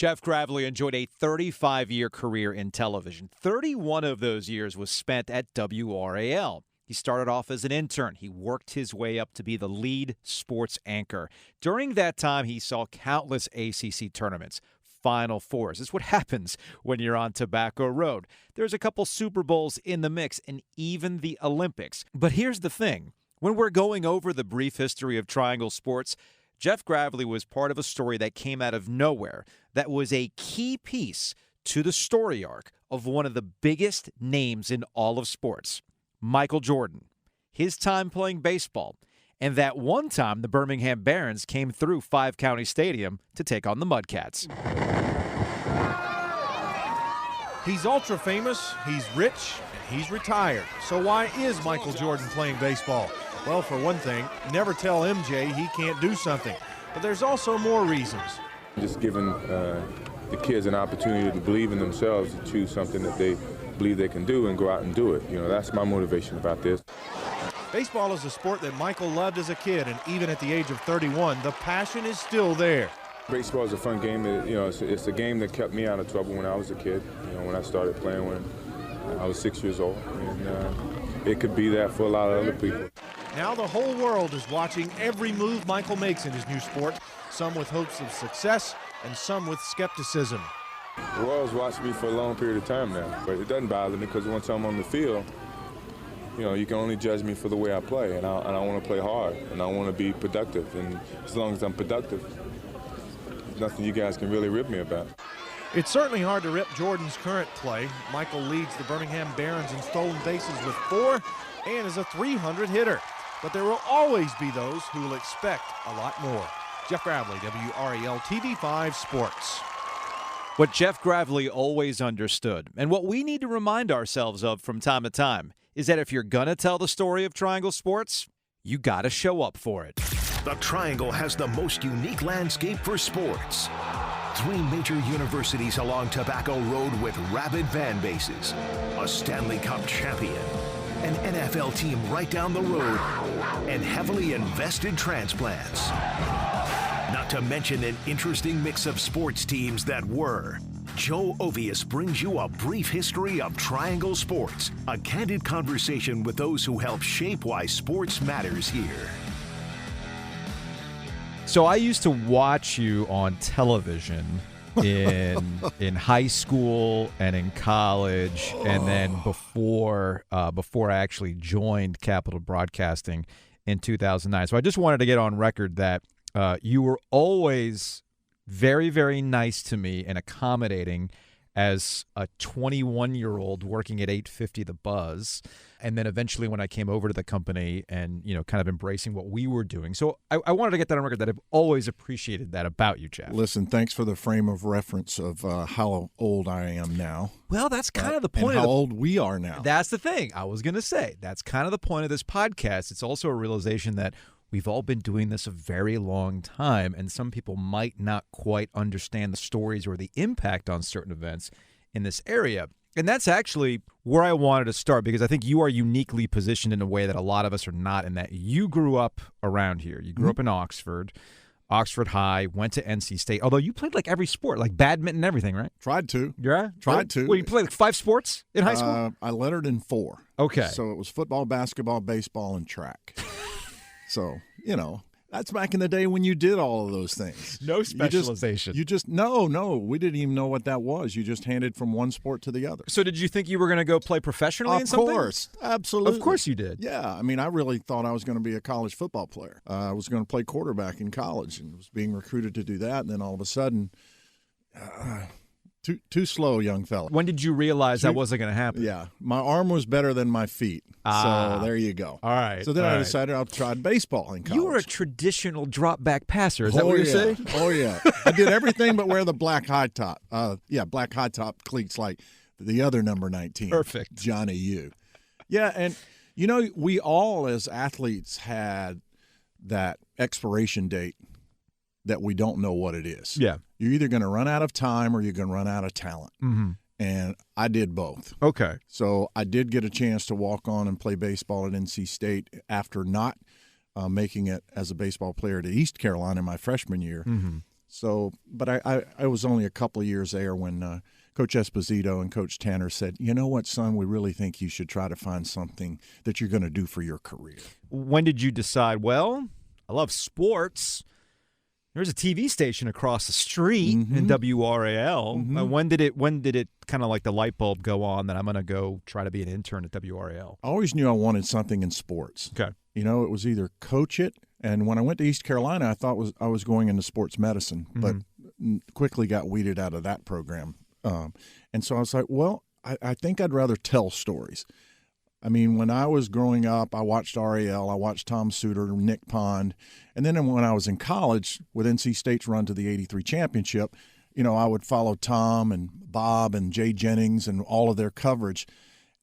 Jeff Gravley enjoyed a 35-year career in television. 31 of those years was spent at WRAL. He started off as an intern. He worked his way up to be the lead sports anchor. During that time, he saw countless ACC tournaments, Final Fours. This is what happens when you're on Tobacco Road. There's a couple Super Bowls in the mix and even the Olympics. But here's the thing. When we're going over the brief history of Triangle sports, Jeff Gravley was part of a story that came out of nowhere that was a key piece to the story arc of one of the biggest names in all of sports, Michael Jordan. His time playing baseball, and that one time the Birmingham Barons came through Five County Stadium to take on the Mudcats. He's ultra famous, he's rich, and he's retired. So why is Michael Jordan playing baseball? Well, for one thing, never tell MJ he can't do something. But there's also more reasons. Just giving the kids an opportunity to believe in themselves, to choose something that they believe they can do and go out and do it. You know, that's my motivation about this. Baseball is a sport that Michael loved as a kid, and even at the age of 31, the passion is still there. Baseball is a fun game. You know, it's a game that kept me out of trouble when I was a kid. You know, when I started playing when I was 6 years old, and it could be that for a lot of other people. Now the whole world is watching every move Michael makes in his new sport, some with hopes of success and some with skepticism. The world's watched me for a long period of time now, but it doesn't bother me because once I'm on the field, you know, you can only judge me for the way I play, and I want to play hard, and I want to be productive, and as long as I'm productive, there's nothing you guys can really rip me about. It's certainly hard to rip Jordan's current play. Michael leads the Birmingham Barons in stolen bases with 4 and is a .300 hitter. But there will always be those who will expect a lot more. Jeff Gravley, WRAL TV5 Sports. What Jeff Gravley always understood, and what we need to remind ourselves of from time to time, is that if you're going to tell the story of Triangle sports, you got to show up for it. The Triangle has the most unique landscape for sports. 3 major universities along Tobacco Road with rabid fan bases, a Stanley Cup champion, an NFL team right down the road, and heavily invested transplants. Not to mention an interesting mix of sports teams that were. Joe Ovius brings you a brief history of Triangle sports, a candid conversation with those who help shape why sports matters here. So I used to watch you on television in high school and in college, and then before I actually joined Capital Broadcasting in 2009. So I just wanted to get on record that you were always very, very nice to me and accommodating as a 21-year-old working at 850 The Buzz. And then eventually when I came over to the company and, you know, kind of embracing what we were doing. So I wanted to get that on record that I've always appreciated that about you, Jeff. Listen, thanks for the frame of reference of how old I am now. Well, that's kind of the point. And how old we are now. That's the thing. I was going to say, that's kind of the point of this podcast. It's also a realization that we've all been doing this a very long time, and some people might not quite understand the stories or the impact on certain events in this area. And that's actually where I wanted to start, because I think you are uniquely positioned in a way that a lot of us are not, in that you grew up around here. You grew up in Oxford High, went to NC State, although you played like every sport, like badminton and everything, right? Tried to. Yeah? Tried to. Well, you played like 5 sports in high school? I lettered in 4. Okay. So it was football, basketball, baseball, and track. So, you know, that's back in the day when you did all of those things. No specialization. No, we didn't even know what that was. You just handed from one sport to the other. So did you think you were going to go play professionally in something? Of course. Absolutely. Of course you did. Yeah. I mean, I really thought I was going to be a college football player. I was going to play quarterback in college and was being recruited to do that. And then all of a sudden, too slow, young fella. When did you realize that wasn't going to happen? Yeah. My arm was better than my feet. So there you go. All right. So then I decided I'll try baseball in college. You were a traditional drop-back passer. Is that what you're saying? Oh, yeah. I did everything but wear the black high top. Black high top cleats like the other number 19. Perfect. Johnny U. Yeah, and, you know, we all as athletes had that expiration date that we don't know what it is. Yeah. You're either going to run out of time or you're going to run out of talent. Mm-hmm. And I did both. Okay. So I did get a chance to walk on and play baseball at NC State after not making it as a baseball player to East Carolina my freshman year. Mm-hmm. So, but I was only a couple of years there when Coach Esposito and Coach Tanner said, you know what, son, we really think you should try to find something that you're going to do for your career. When did you decide, well, I love sports. There's a TV station across the street in WRAL. When did it kind of like the light bulb go on that I'm going to go try to be an intern at WRAL? I always knew I wanted something in sports. Okay. You know, it was either coach it, and when I went to East Carolina, I thought I was going into sports medicine, but quickly got weeded out of that program. And so I was like, well, I think I'd rather tell stories. I mean, when I was growing up, I watched RAL, I watched Tom Suter, Nick Pond, and then when I was in college with NC State's run to the '83 championship, you know, I would follow Tom and Bob and Jay Jennings and all of their coverage.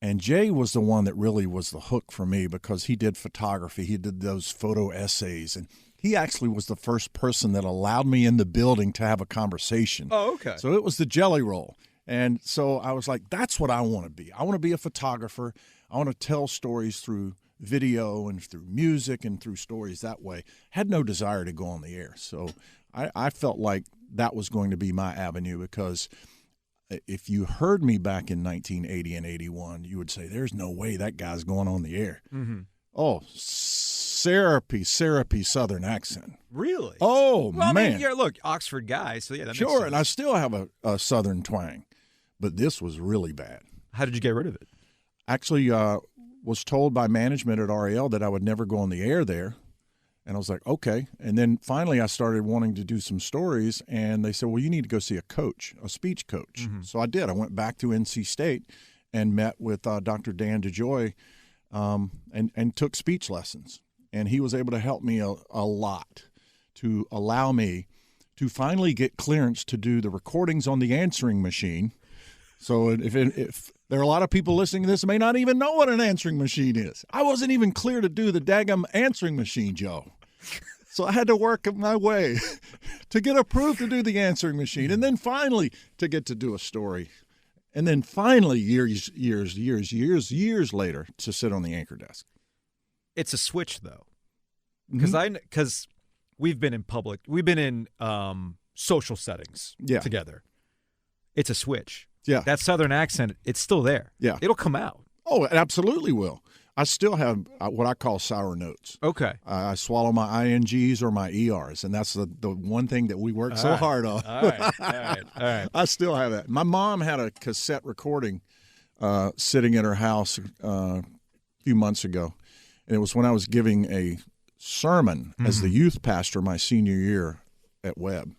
And Jay was the one that really was the hook for me because he did photography. He did those photo essays, and he actually was the first person that allowed me in the building to have a conversation. Oh, okay. So it was the jelly roll. And so I was like, that's what I want to be. I want to be a photographer. I want to tell stories through video and through music and through stories that way. Had no desire to go on the air. So I felt like that was going to be my avenue because if you heard me back in 1980 and 81, you would say, there's no way that guy's going on the air. Oh, syrupy Southern accent. Really? Oh, well, man. I mean, you're, look, Oxford guy, so yeah, that makes Sure, sense. and I still have a Southern twang, but this was really bad. How did you get rid of it? Actually, was told by management at RAL that I would never go on the air there. And I was like, okay. And then finally I started wanting to do some stories, and they said, well, you need to go see a coach, a speech coach. So I did. I went back to NC State and met with Dr. Dan DeJoy and took speech lessons. And he was able to help me a lot to allow me to finally get clearance to do the recordings on the answering machine. So if there are a lot of people listening to this may not even know what an answering machine is. I wasn't even clear to do the daggum answering machine, Joe. So I had to work my way to get approved to do the answering machine, and then finally to get to do a story. And then finally, years later, to sit on the anchor desk. It's a switch, though, because we've been in social settings together. It's a switch. Yeah, that Southern accent, it's still there. Yeah, it'll come out. Oh, it absolutely will. I still have what I call sour notes. Okay. I swallow my INGs or my ERs, and that's the one thing that we work so hard on. All right. I still have that. My mom had a cassette recording sitting at her house a few months ago, and it was when I was giving a sermon as the youth pastor my senior year at Webb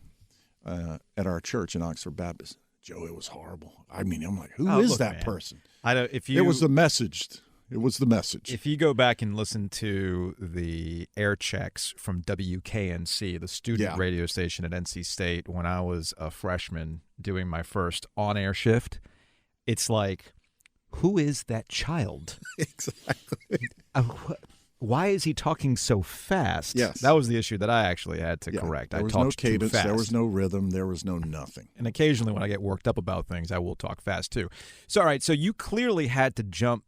at our church in Oxford Baptist. Joe, it was horrible. I mean, I'm like, who is that person? I don't. It was the message. It was the message. If you go back and listen to the air checks from WKNC, the student radio station at NC State, when I was a freshman doing my first on-air shift, it's like, who is that child? Exactly. Why is he talking so fast? Yes. That was the issue that I actually had to correct. There was I talked no cadence. too fast. There was no rhythm. There was no nothing. And occasionally when I get worked up about things, I will talk fast too. So, all right, so you clearly had to jump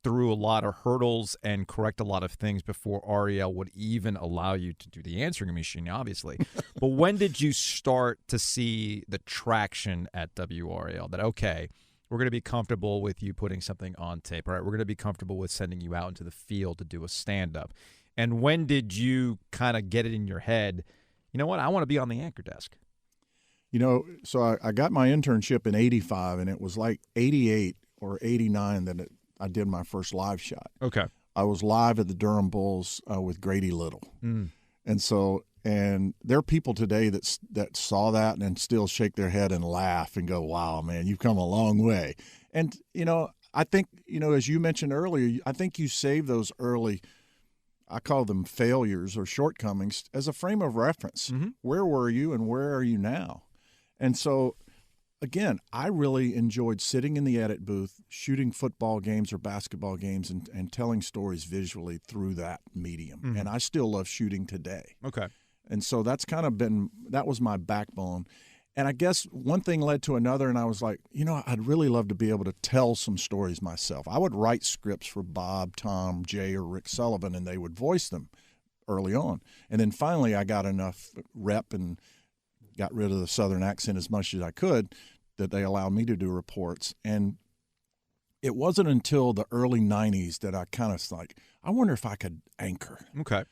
through a lot of hurdles and correct a lot of things before REL would even allow you to do the answering machine, obviously. But when did you start to see the traction at WRAL that, okay, we're going to be comfortable with you putting something on tape, all right? We're going to be comfortable with sending you out into the field to do a stand-up. And when did you kind of get it in your head, you know what, I want to be on the anchor desk? You know, so I got my internship in 85, and it was like 88 or 89 that I did my first live shot. Okay. I was live at the Durham Bulls with Grady Little. And there are people today that saw that and still shake their head and laugh and go, wow, man, you've come a long way. And, you know, I think, you know, as you mentioned earlier, I think you save those early, I call them failures or shortcomings, as a frame of reference. Where were you and where are you now? And so, again, I really enjoyed sitting in the edit booth, shooting football games or basketball games and telling stories visually through that medium. And I still love shooting today. Okay. And so that's kind of that was my backbone. And I guess one thing led to another, and I was like, you know, I'd really love to be able to tell some stories myself. I would write scripts for Bob, Tom, Jay, or Rick Sullivan, and they would voice them early on. And then finally I got enough rep and got rid of the Southern accent as much as I could, that they allowed me to do reports. And it wasn't until the early 90s that I kind of like, I wonder if I could anchor. Okay.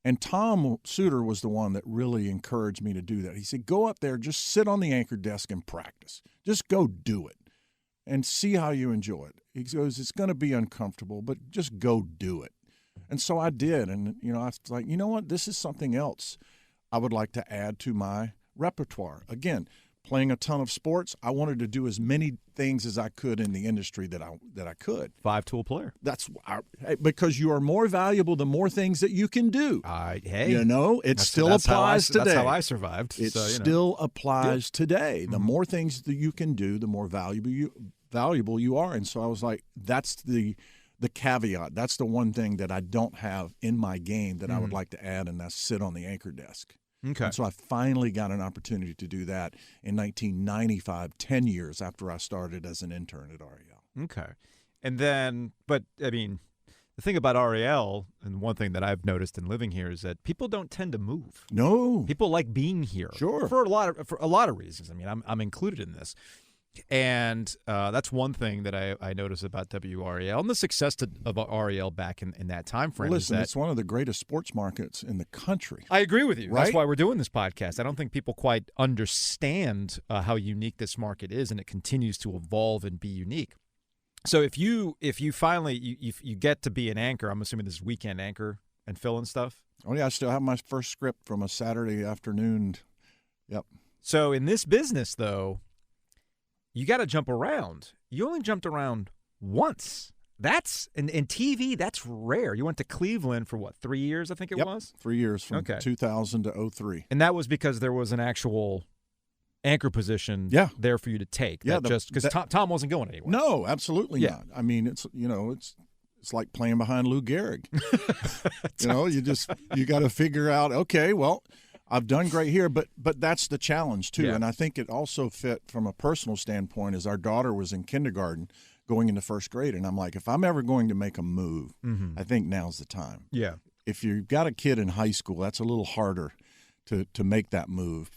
And Tom Suter was the one that really encouraged me to do that. He said, go up there, just sit on the anchor desk and practice. Just go do it and see how you enjoy it. He goes, it's going to be uncomfortable, but just go do it. And so I did. And, I was like, you know what? This is something else I would like to add to my repertoire. Again, playing a ton of sports, I wanted to do as many things as I could in the industry that I could. 5-tool player. Because you are more valuable the more things that you can do. Hey, it still applies today. That's how I survived. It still applies today. The more things that you can do, the more valuable you are. And so I was like, that's the caveat. That's the one thing that I don't have in my game that I would like to add, and that's sit on the anchor desk. Okay. And so I finally got an opportunity to do that in 1995, 10 years after I started as an intern at RAL. Okay. And then, but I mean, the thing about RAL, and one thing that I've noticed in living here, is that people don't tend to move. No. People like being here. Sure. For a lot of reasons. I mean, I'm included in this. And that's one thing that I notice about WRAL and the success of RAL back in that time frame. Well, listen, it's one of the greatest sports markets in the country. I agree with you. Right? That's why we're doing this podcast. I don't think people quite understand how unique this market is, and it continues to evolve and be unique. So if you finally you get to be an anchor, I'm assuming this is weekend anchor and fill and stuff. Oh yeah, I still have my first script from a Saturday afternoon. Yep. So in this business, though, you got to jump around. You only jumped around once. That's in TV. That's rare. You went to Cleveland for what, 3 years? I think it was 3 years from 2000 to 2003. And that was because there was an actual anchor position there for you to take. Yeah, just because Tom wasn't going anywhere. No, absolutely not. I mean, it's like playing behind Lou Gehrig. you got to figure out. Okay, well, I've done great here, but that's the challenge too. Yeah. And I think it also fit from a personal standpoint, as our daughter was in kindergarten going into first grade, and I'm like, if I'm ever going to make a move, I think now's the time. Yeah. If you've got a kid in high school, that's a little harder to make that move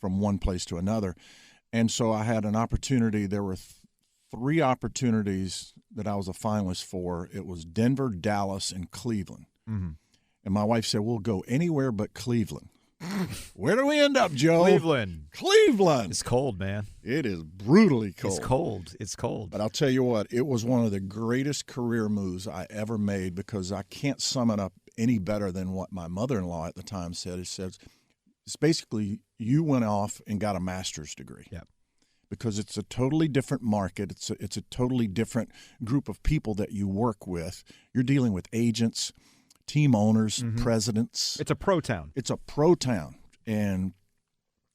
from one place to another. And so I had an opportunity. There were 3 opportunities that I was a finalist for. It was Denver, Dallas, and Cleveland. Mm-hmm. And my wife said, we'll go anywhere but Cleveland. Where do we end up, Joe? Cleveland. It's cold, man. It is brutally cold. It's cold. But I'll tell you what, it was one of the greatest career moves I ever made, because I can't sum it up any better than what my mother-in-law at the time said. It says, it's basically you went off and got a master's degree. Yep. Because it's a totally different market. It's a totally different group of people that you work with. You're dealing with agents, team owners, presidents. It's a pro town. And,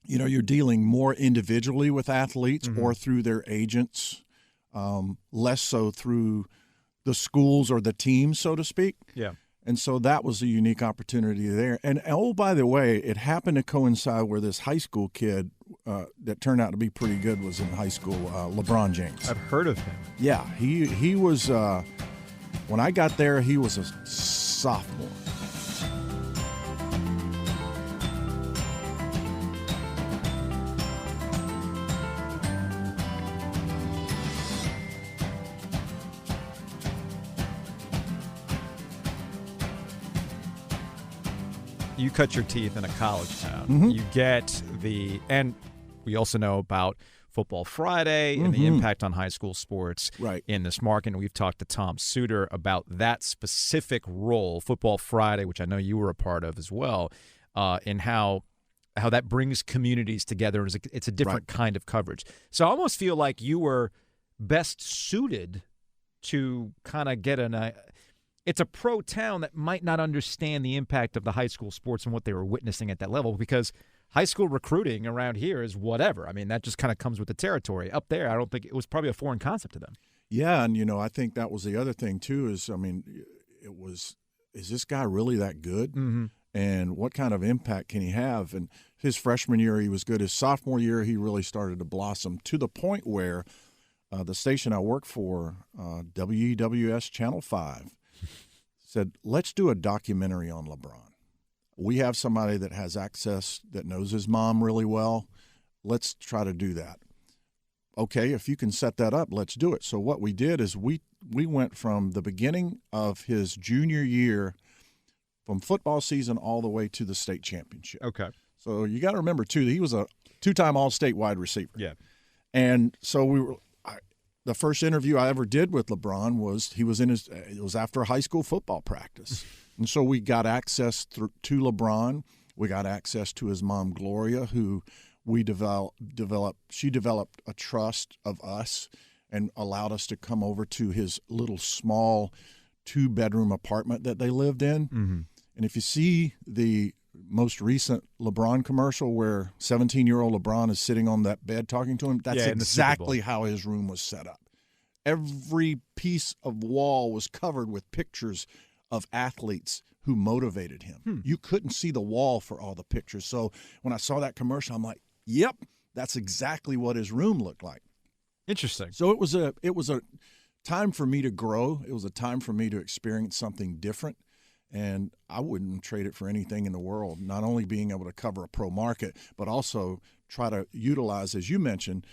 you're dealing more individually with athletes or through their agents, less so through the schools or the teams, so to speak. Yeah. And so that was a unique opportunity there. And, oh, by the way, it happened to coincide where this high school kid that turned out to be pretty good was in high school, LeBron James. I've heard of him. Yeah, he was when I got there, he was a sophomore. You cut your teeth in a college town. You get and we also know about Football Friday and the impact on high school sports in this market. And we've talked to Tom Suter about that specific role, Football Friday, which I know you were a part of as well, and how that brings communities together. It's a different kind of coverage. So I almost feel like you were best suited to kind of get it's a pro town that might not understand the impact of the high school sports and what they were witnessing at that level, because high school recruiting around here is whatever. I mean, that just kind of comes with the territory. Up there, I don't think it was probably a foreign concept to them. Yeah, and, I think that was the other thing, too, is this guy really that good? And what kind of impact can he have? And his freshman year, he was good. His sophomore year, he really started to blossom to the point where the station I work for, WEWS Channel 5, said, let's do a documentary on LeBron. we have somebody that has access, that knows his mom really well. Let's try to do that. Okay, if you can set that up, let's do it. So what we did is we went from the beginning of his junior year, from football season all the way to the state championship. Okay. So you got to remember, too, that he was a two-time All-State wide receiver. Yeah. And so the first interview I ever did with LeBron was it was after a high school football practice. And so we got access to LeBron. We got access to his mom, Gloria, who she developed a trust of us and allowed us to come over to his little small 2-bedroom apartment that they lived in. Mm-hmm. And if you see the most recent LeBron commercial where 17-year-old LeBron is sitting on that bed talking to him, that's exactly how his room was set up. Every piece of wall was covered with pictures of athletes who motivated him. You couldn't see the wall for all the pictures. So when I saw that commercial, I'm like, yep, that's exactly what his room looked like. Interesting. So it was a time for me to grow. It was a time for me to experience something different. And I wouldn't trade it for anything in the world, not only being able to cover a pro market, but also try to utilize, as you mentioned,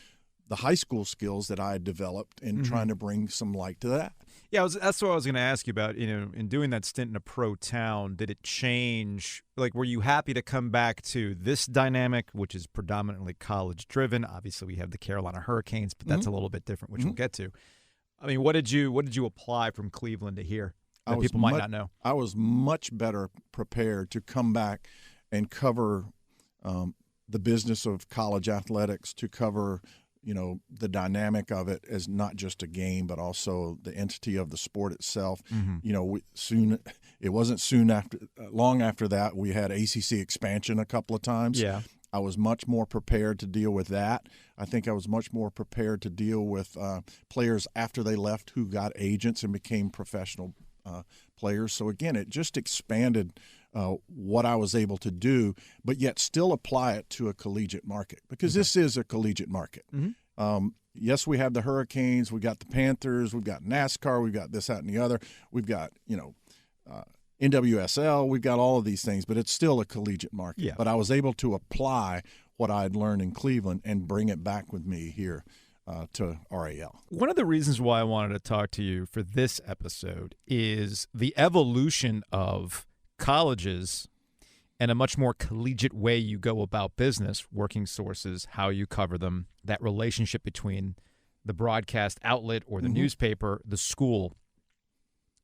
the high school skills that I had developed and trying to bring some light to that. Yeah, that's what I was going to ask you about. In doing that stint in a pro town, did it change? Like, were you happy to come back to this dynamic, which is predominantly college-driven? Obviously, we have the Carolina Hurricanes, but that's a little bit different, which we'll get to. I mean, what did you apply from Cleveland to here that people might not know? I was much better prepared to come back and cover the business of college athletics, to cover the dynamic of it as not just a game, but also the entity of the sport itself. It wasn't long after that, we had ACC expansion a couple of times. Yeah. I was much more prepared to deal with that. I think I was much more prepared to deal with players after they left who got agents and became professional players. So again, it just expanded what I was able to do, but yet still apply it to a collegiate market, because this is a collegiate market. Yes, we have the Hurricanes, we got the Panthers, we've got NASCAR, we've got this, that, and the other. We've got, NWSL, we've got all of these things, but it's still a collegiate market. Yeah. But I was able to apply what I had learned in Cleveland and bring it back with me here to RAL. One of the reasons why I wanted to talk to you for this episode is the evolution of colleges and a much more collegiate way you go about business, working sources, how you cover them, that relationship between the broadcast outlet or the newspaper, the school.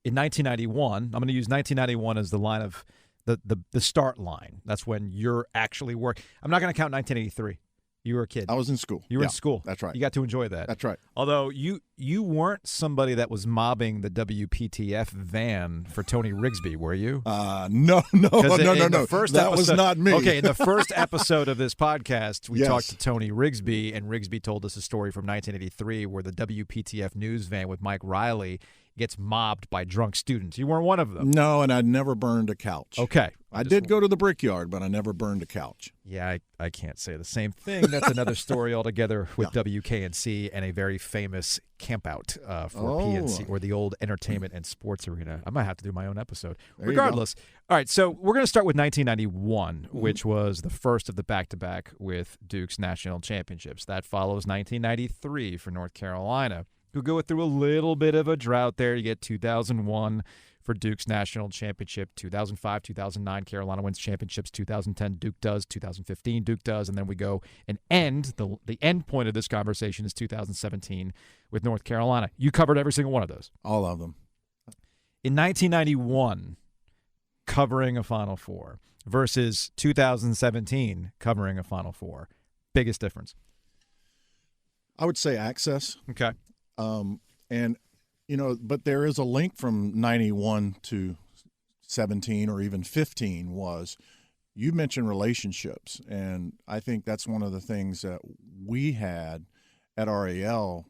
In 1991, I'm going to use 1991 as the line of the start line. That's when you're actually working. I'm not going to count 1983. You were a kid. I was in school. You were in school. That's right. You got to enjoy that. That's right. Although you weren't somebody that was mobbing the WPTF van for Tony Rigsby, were you? No. That was not me. Okay, in the first episode of this podcast, we talked to Tony Rigsby, and Rigsby told us a story from 1983 where the WPTF news van with Mike Riley gets mobbed by drunk students. You weren't one of them. No, and I never burned a couch. Okay. I did go to the Brickyard, but I never burned a couch. Yeah, I can't say the same thing. That's another story altogether with WKNC and a very famous campout for PNC, or the old Entertainment and Sports Arena. I might have to do my own episode. Regardless. All right, so we're going to start with 1991, which was the first of the back-to-back with Duke's national championships. That follows 1993 for North Carolina, who go through a little bit of a drought there. You get 2001 for Duke's national championship, 2005, 2009, Carolina wins championships, 2010, Duke does, 2015, Duke does, and then we go and end. The end point of this conversation is 2017 with North Carolina. You covered every single one of those. All of them. In 1991, covering a Final Four versus 2017 covering a Final Four. Biggest difference? I would say access. Okay. But there is a link from 91 to 17 or even 15 was, you mentioned relationships, and I think that's one of the things that we had at RAL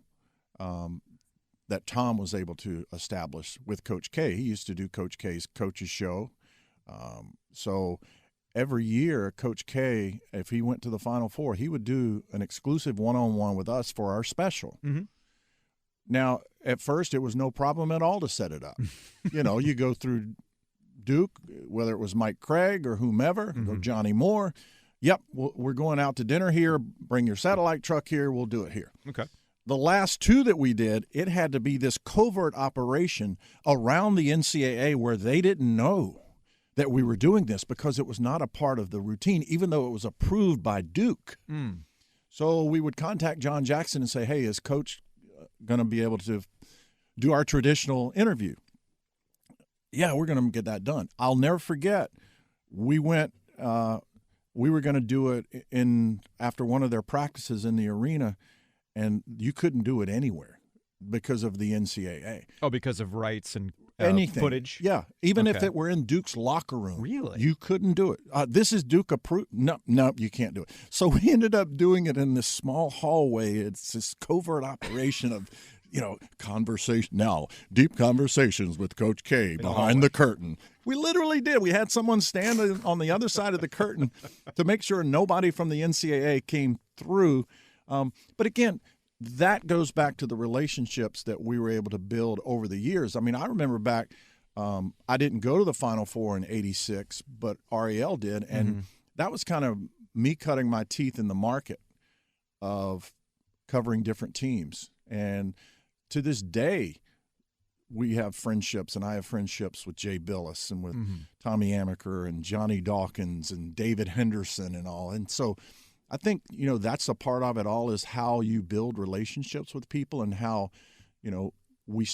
that Tom was able to establish with Coach K. He used to do Coach K's Coaches Show. So every year, Coach K, if he went to the Final Four, he would do an exclusive one-on-one with us for our special. Now, at first, it was no problem at all to set it up. You go through Duke, whether it was Mike Craig or whomever, or Johnny Moore. Yep, we're going out to dinner here. Bring your satellite truck here. We'll do it here. Okay. The last two that we did, it had to be this covert operation around the NCAA where they didn't know that we were doing this because it was not a part of the routine, even though it was approved by Duke. So we would contact John Jackson and say, hey, is Coach going to be able to do our traditional interview? Yeah, we're going to get that done. I'll never forget, we went we were going to do it after one of their practices in the arena, and you couldn't do it anywhere because of the NCAA. Oh, because of rights and anything. Footage? Yeah, even if it were in Duke's locker room. Really? You couldn't do it. This is Duke approved. No, you can't do it. So we ended up doing it in this small hallway. It's this covert operation of, conversation. Now, deep conversations with Coach K behind the curtain. We literally did. We had someone stand on the other side of the curtain to make sure nobody from the NCAA came through. But again, that goes back to the relationships that we were able to build over the years. I mean, I remember back, I didn't go to the Final Four in '86, but RAL did, and that was kind of me cutting my teeth in the market of covering different teams. And to this day, we have friendships, and I have friendships with Jay Billis and with Tommy Amaker and Johnny Dawkins and David Henderson and all. And so I think, that's a part of it all, is how you build relationships with people and how, we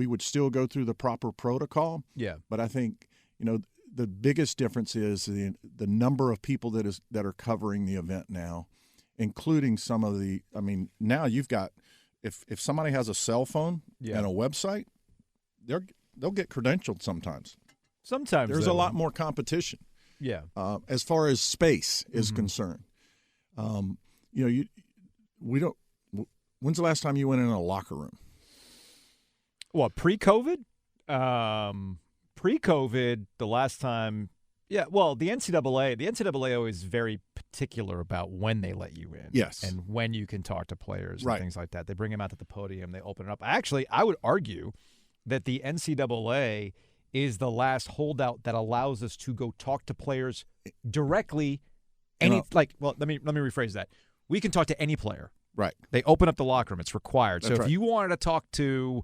would still go through the proper protocol. Yeah. But I think, the biggest difference is the number of people that are covering the event now, including some of the, now you've got, if somebody has a cell phone and a website, they'll get credentialed sometimes. Sometimes there's a lot more competition. Yeah. As far as space is concerned. We don't. When's the last time you went in a locker room? What, pre-COVID? Pre-COVID, the last time. Yeah, well, the NCAA always very particular about when they let you in. Yes. And when you can talk to players and things like that. They bring them out to the podium. They open it up. Actually, I would argue that the NCAA is the last holdout that allows us to go talk to players directly. Let me rephrase that. We can talk to any player. Right. They open up the locker room. It's required. That's so if you wanted to talk to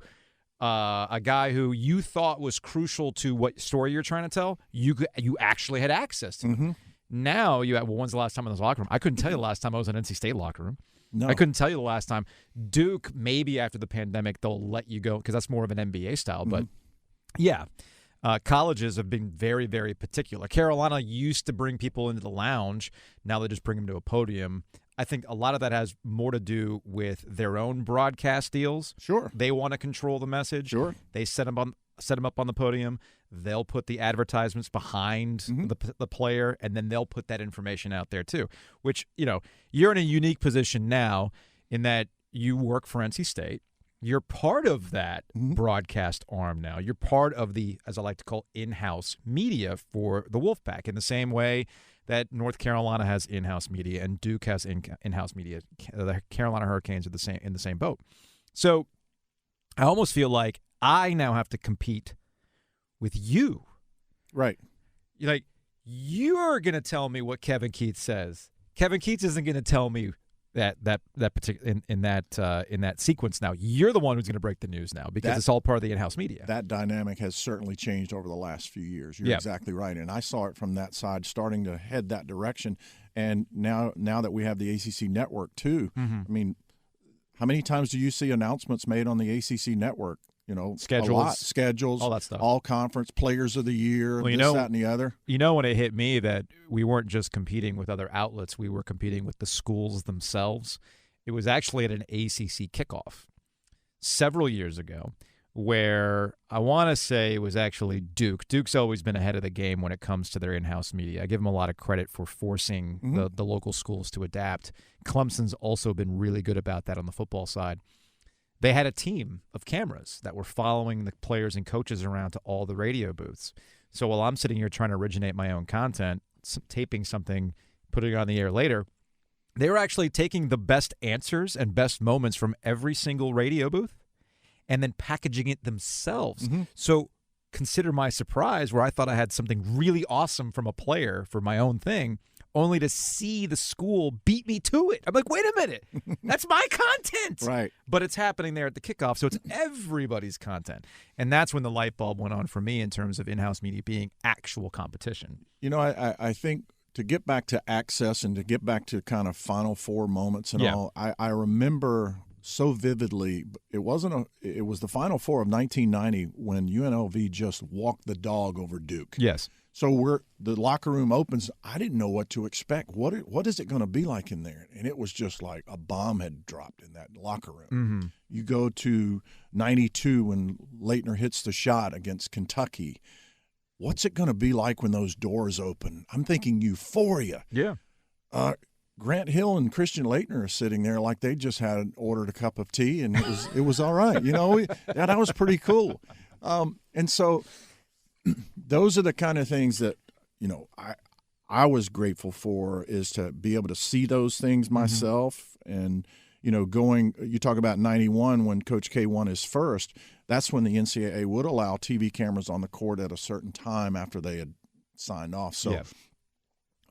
a guy who you thought was crucial to what story you're trying to tell, you actually had access to them. Now when's the last time in this locker room? I couldn't tell you the last time I was in an NC State locker room. No. I couldn't tell you the last time. Duke, maybe after the pandemic, they'll let you go because that's more of an NBA style. But, yeah. Colleges have been very, very particular. Carolina used to bring people into the lounge. Now they just bring them to a podium. I think a lot of that has more to do with their own broadcast deals. Sure. They want to control the message. Sure. They set them up on the podium. They'll put the advertisements behind the player, and then they'll put that information out there too, which, you're in a unique position now in that you work for NC State. You're part of that broadcast arm now. You're part of the, as I like to call, in-house media for the Wolfpack, in the same way that North Carolina has in-house media and Duke has in-house media. The Carolina Hurricanes are in the same boat. So I almost feel like I now have to compete with you. Right. You're going to tell me what Kevin Keats says. Kevin Keats isn't going to tell me that particular in that sequence. Now you're the one who's going to break the news now because it's all part of the in-house media. That dynamic has certainly changed over the last few years. You're exactly right, and I saw it from that side starting to head that direction. And now that we have the ACC network too, how many times do you see announcements made on the ACC network? Schedules, all that stuff, all conference players of the year, that, and the other. When it hit me that we weren't just competing with other outlets, we were competing with the schools themselves. It was actually at an ACC kickoff several years ago where I want to say it was actually Duke. Duke's always been ahead of the game when it comes to their in-house media. I give them a lot of credit for forcing the local schools to adapt. Clemson's also been really good about that on the football side. They had a team of cameras that were following the players and coaches around to all the radio booths. So while I'm sitting here trying to originate my own content, taping something, putting it on the air later, they were actually taking the best answers and best moments from every single radio booth and then packaging it themselves. So consider my surprise where I thought I had something really awesome from a player for my own thing, only to see the school beat me to it. I'm like, wait a minute, that's my content. Right. But it's happening there at the kickoff, so it's everybody's content. And that's when the light bulb went on for me in terms of in-house media being actual competition. You know, I think to get back to access and to get back to kind of Final Four moments and all, I remember so vividly. It was the Final Four of 1990 when UNLV just walked the dog over Duke. Yes. So the locker room opens. I didn't know what to expect. What is it going to be like in there? And it was just like a bomb had dropped in that locker room. Mm-hmm. You go to 92 when Leitner hits the shot against Kentucky. What's it going to be like when those doors open? I'm thinking euphoria. Yeah. Grant Hill and Christian Leitner are sitting there like they just had ordered a cup of tea, and it was all right. You know, that was pretty cool. And so those are the kind of things that, you know, I was grateful for, is to be able to see those things myself. And, you know, you talk about 91 when Coach K won his first, that's when the NCAA would allow TV cameras on the court at a certain time after they had signed off. So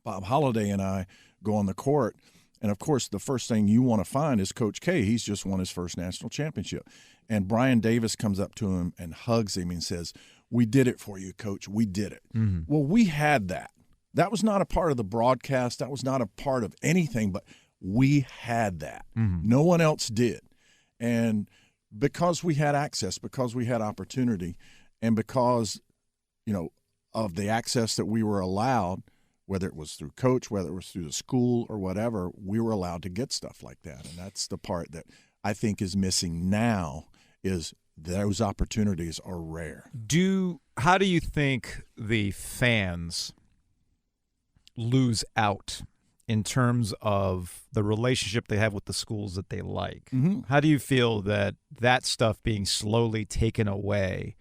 Bob Holliday and I go on the court, and, of course, the first thing you want to find is Coach K. He's just won his first national championship. And Brian Davis comes up to him and hugs him and says, "We did it for you, Coach. We did it." Mm-hmm. Well, we had that. That was not a part of the broadcast. That was not a part of anything, but we had that. Mm-hmm. No one else did. And because we had access, because we had opportunity, and because, you know, of the access that we were allowed, whether it was through coach, whether it was through the school or whatever, we were allowed to get stuff like that. And that's the part that I think is missing now, is those opportunities are rare. How do you think the fans lose out in terms of the relationship they have with the schools that they like? Mm-hmm. How do you feel that stuff being slowly taken away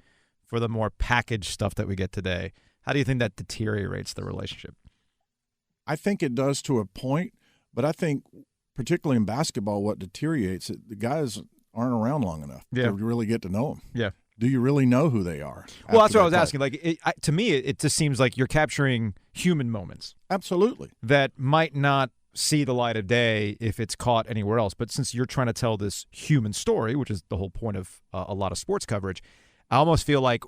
for the more packaged stuff that we get today? How do you think that deteriorates the relationship? I think it does to a point, but I think particularly in basketball, what deteriorates it, the guys aren't around long enough to really get to know them. Yeah. Do you really know who they are? Well, that's what I was asking. Like, to me, it just seems like you're capturing human moments. Absolutely. That might not see the light of day if it's caught anywhere else. But since you're trying to tell this human story, which is the whole point of a lot of sports coverage, I almost feel like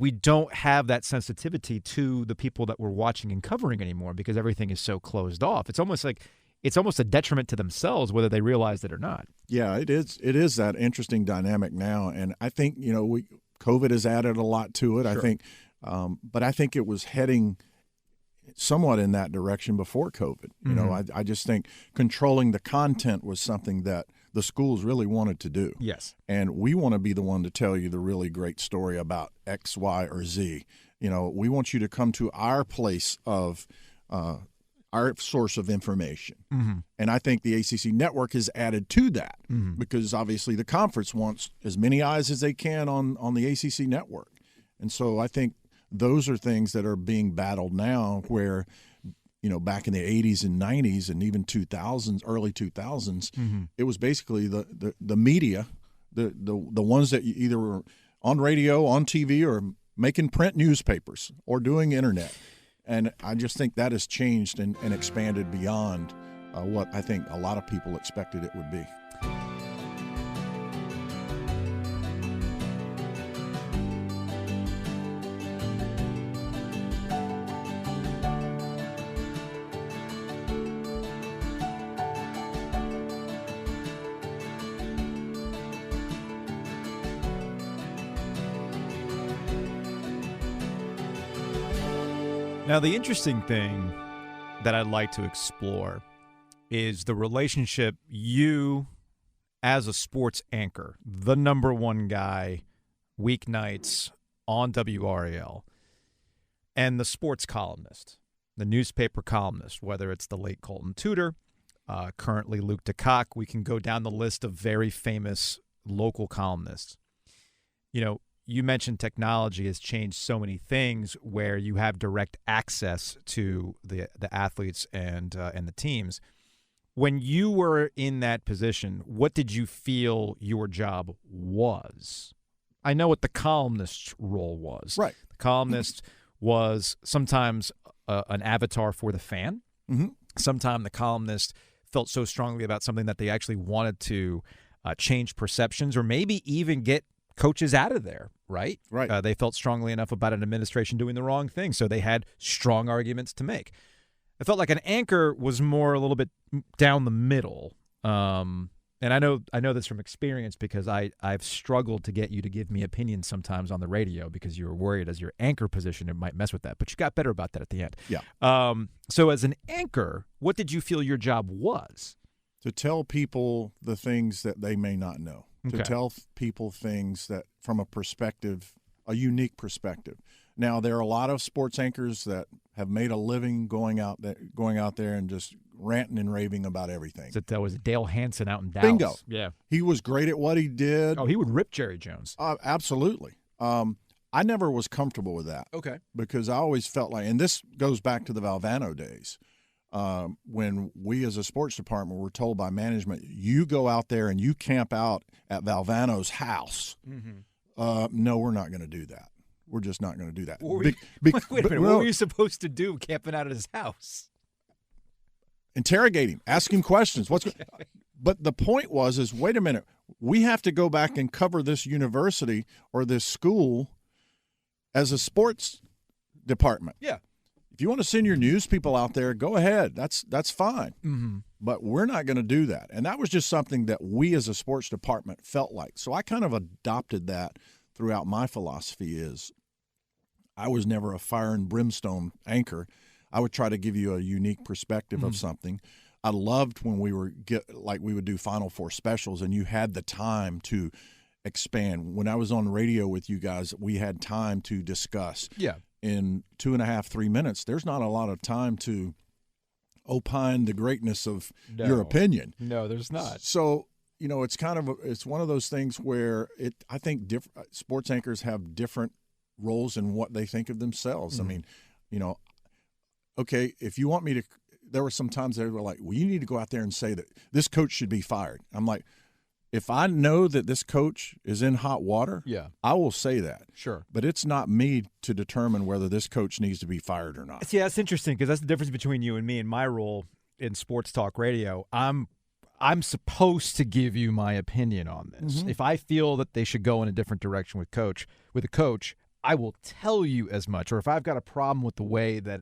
we don't have that sensitivity to the people that we're watching and covering anymore, because everything is so closed off. It's almost a detriment to themselves, whether they realize it or not. Yeah, it is. It is that interesting dynamic now, and I think, you know, COVID has added a lot to it. Sure. I think, but I think it was heading somewhat in that direction before COVID. You know, I just think controlling the content was something that the schools really wanted to do. Yes, and we want to be the one to tell you the really great story about X, Y, or Z. You know, we want you to come to our place of our source of information. Mm-hmm. And I think the ACC network has added to that, because obviously the conference wants as many eyes as they can on the ACC network. And so I think those are things that are being battled now, where, you know, back in the 80s and 90s and even 2000s, early 2000s, it was basically the media, the ones that you either were on radio, on TV, or making print newspapers or doing internet. And I just think that has changed and expanded beyond what I think a lot of people expected it would be. Now, the interesting thing that I'd like to explore is the relationship you, as a sports anchor, the number one guy, weeknights on WRAL, and the sports columnist, the newspaper columnist, whether it's the late Colton Tudor, currently Luke DeCock. We can go down the list of very famous local columnists. You know, you mentioned technology has changed so many things where you have direct access to the athletes and the teams. When you were in that position, what did you feel your job was? I know what the columnist's role was. Right. The columnist was sometimes an avatar for the fan. Mm-hmm. Sometimes the columnist felt so strongly about something that they actually wanted to change perceptions or maybe even get coaches out of there, right? Right. They felt strongly enough about an administration doing the wrong thing, so they had strong arguments to make. I felt like an anchor was more a little bit down the middle. And I know this from experience because I've struggled to get you to give me opinions sometimes on the radio because you were worried as your anchor position it might mess with that. But you got better about that at the end. Yeah. So as an anchor, what did you feel your job was? To tell people the things that they may not know. Okay. To tell people things that from a unique perspective. Now, there are a lot of sports anchors that have made a living going out there and just ranting and raving about everything. That was Dale Hansen out in Dallas. Bingo. Yeah. He was great at what he did. Oh, he would rip Jerry Jones. Absolutely. I never was comfortable with that. Okay. Because I always felt like, and this goes back to the Valvano days, when we as a sports department were told by management, you go out there and you camp out at Valvano's house. Mm-hmm. No, we're not going to do that. We're just not going to do that. Wait a minute. What were you supposed to do camping out at his house? Interrogate him. Ask him questions. But the point is, wait a minute. We have to go back and cover this university or this school as a sports department. Yeah. If you want to send your news people out there, go ahead. That's fine. Mm-hmm. But we're not going to do that. And that was just something that we as a sports department felt like. So I kind of adopted that throughout my philosophy is I was never a fire and brimstone anchor. I would try to give you a unique perspective of something. I loved when we would do Final Four specials and you had the time to expand. When I was on radio with you guys, we had time to discuss. Yeah. In 2.5, 3 minutes, there's not a lot of time to opine the greatness of your opinion. No, there's not. So, it's one of those things where I think sports anchors have different roles in what they think of themselves. I mean, okay, if you want me to, there were some times they were like, well, you need to go out there and say that this coach should be fired. I'm like, if I know that this coach is in hot water, I will say that. Sure. But it's not me to determine whether this coach needs to be fired or not. See, that's interesting because that's the difference between you and me and my role in sports talk radio. I'm supposed to give you my opinion on this. Mm-hmm. If I feel that they should go in a different direction with a coach, I will tell you as much. Or if I've got a problem with the way that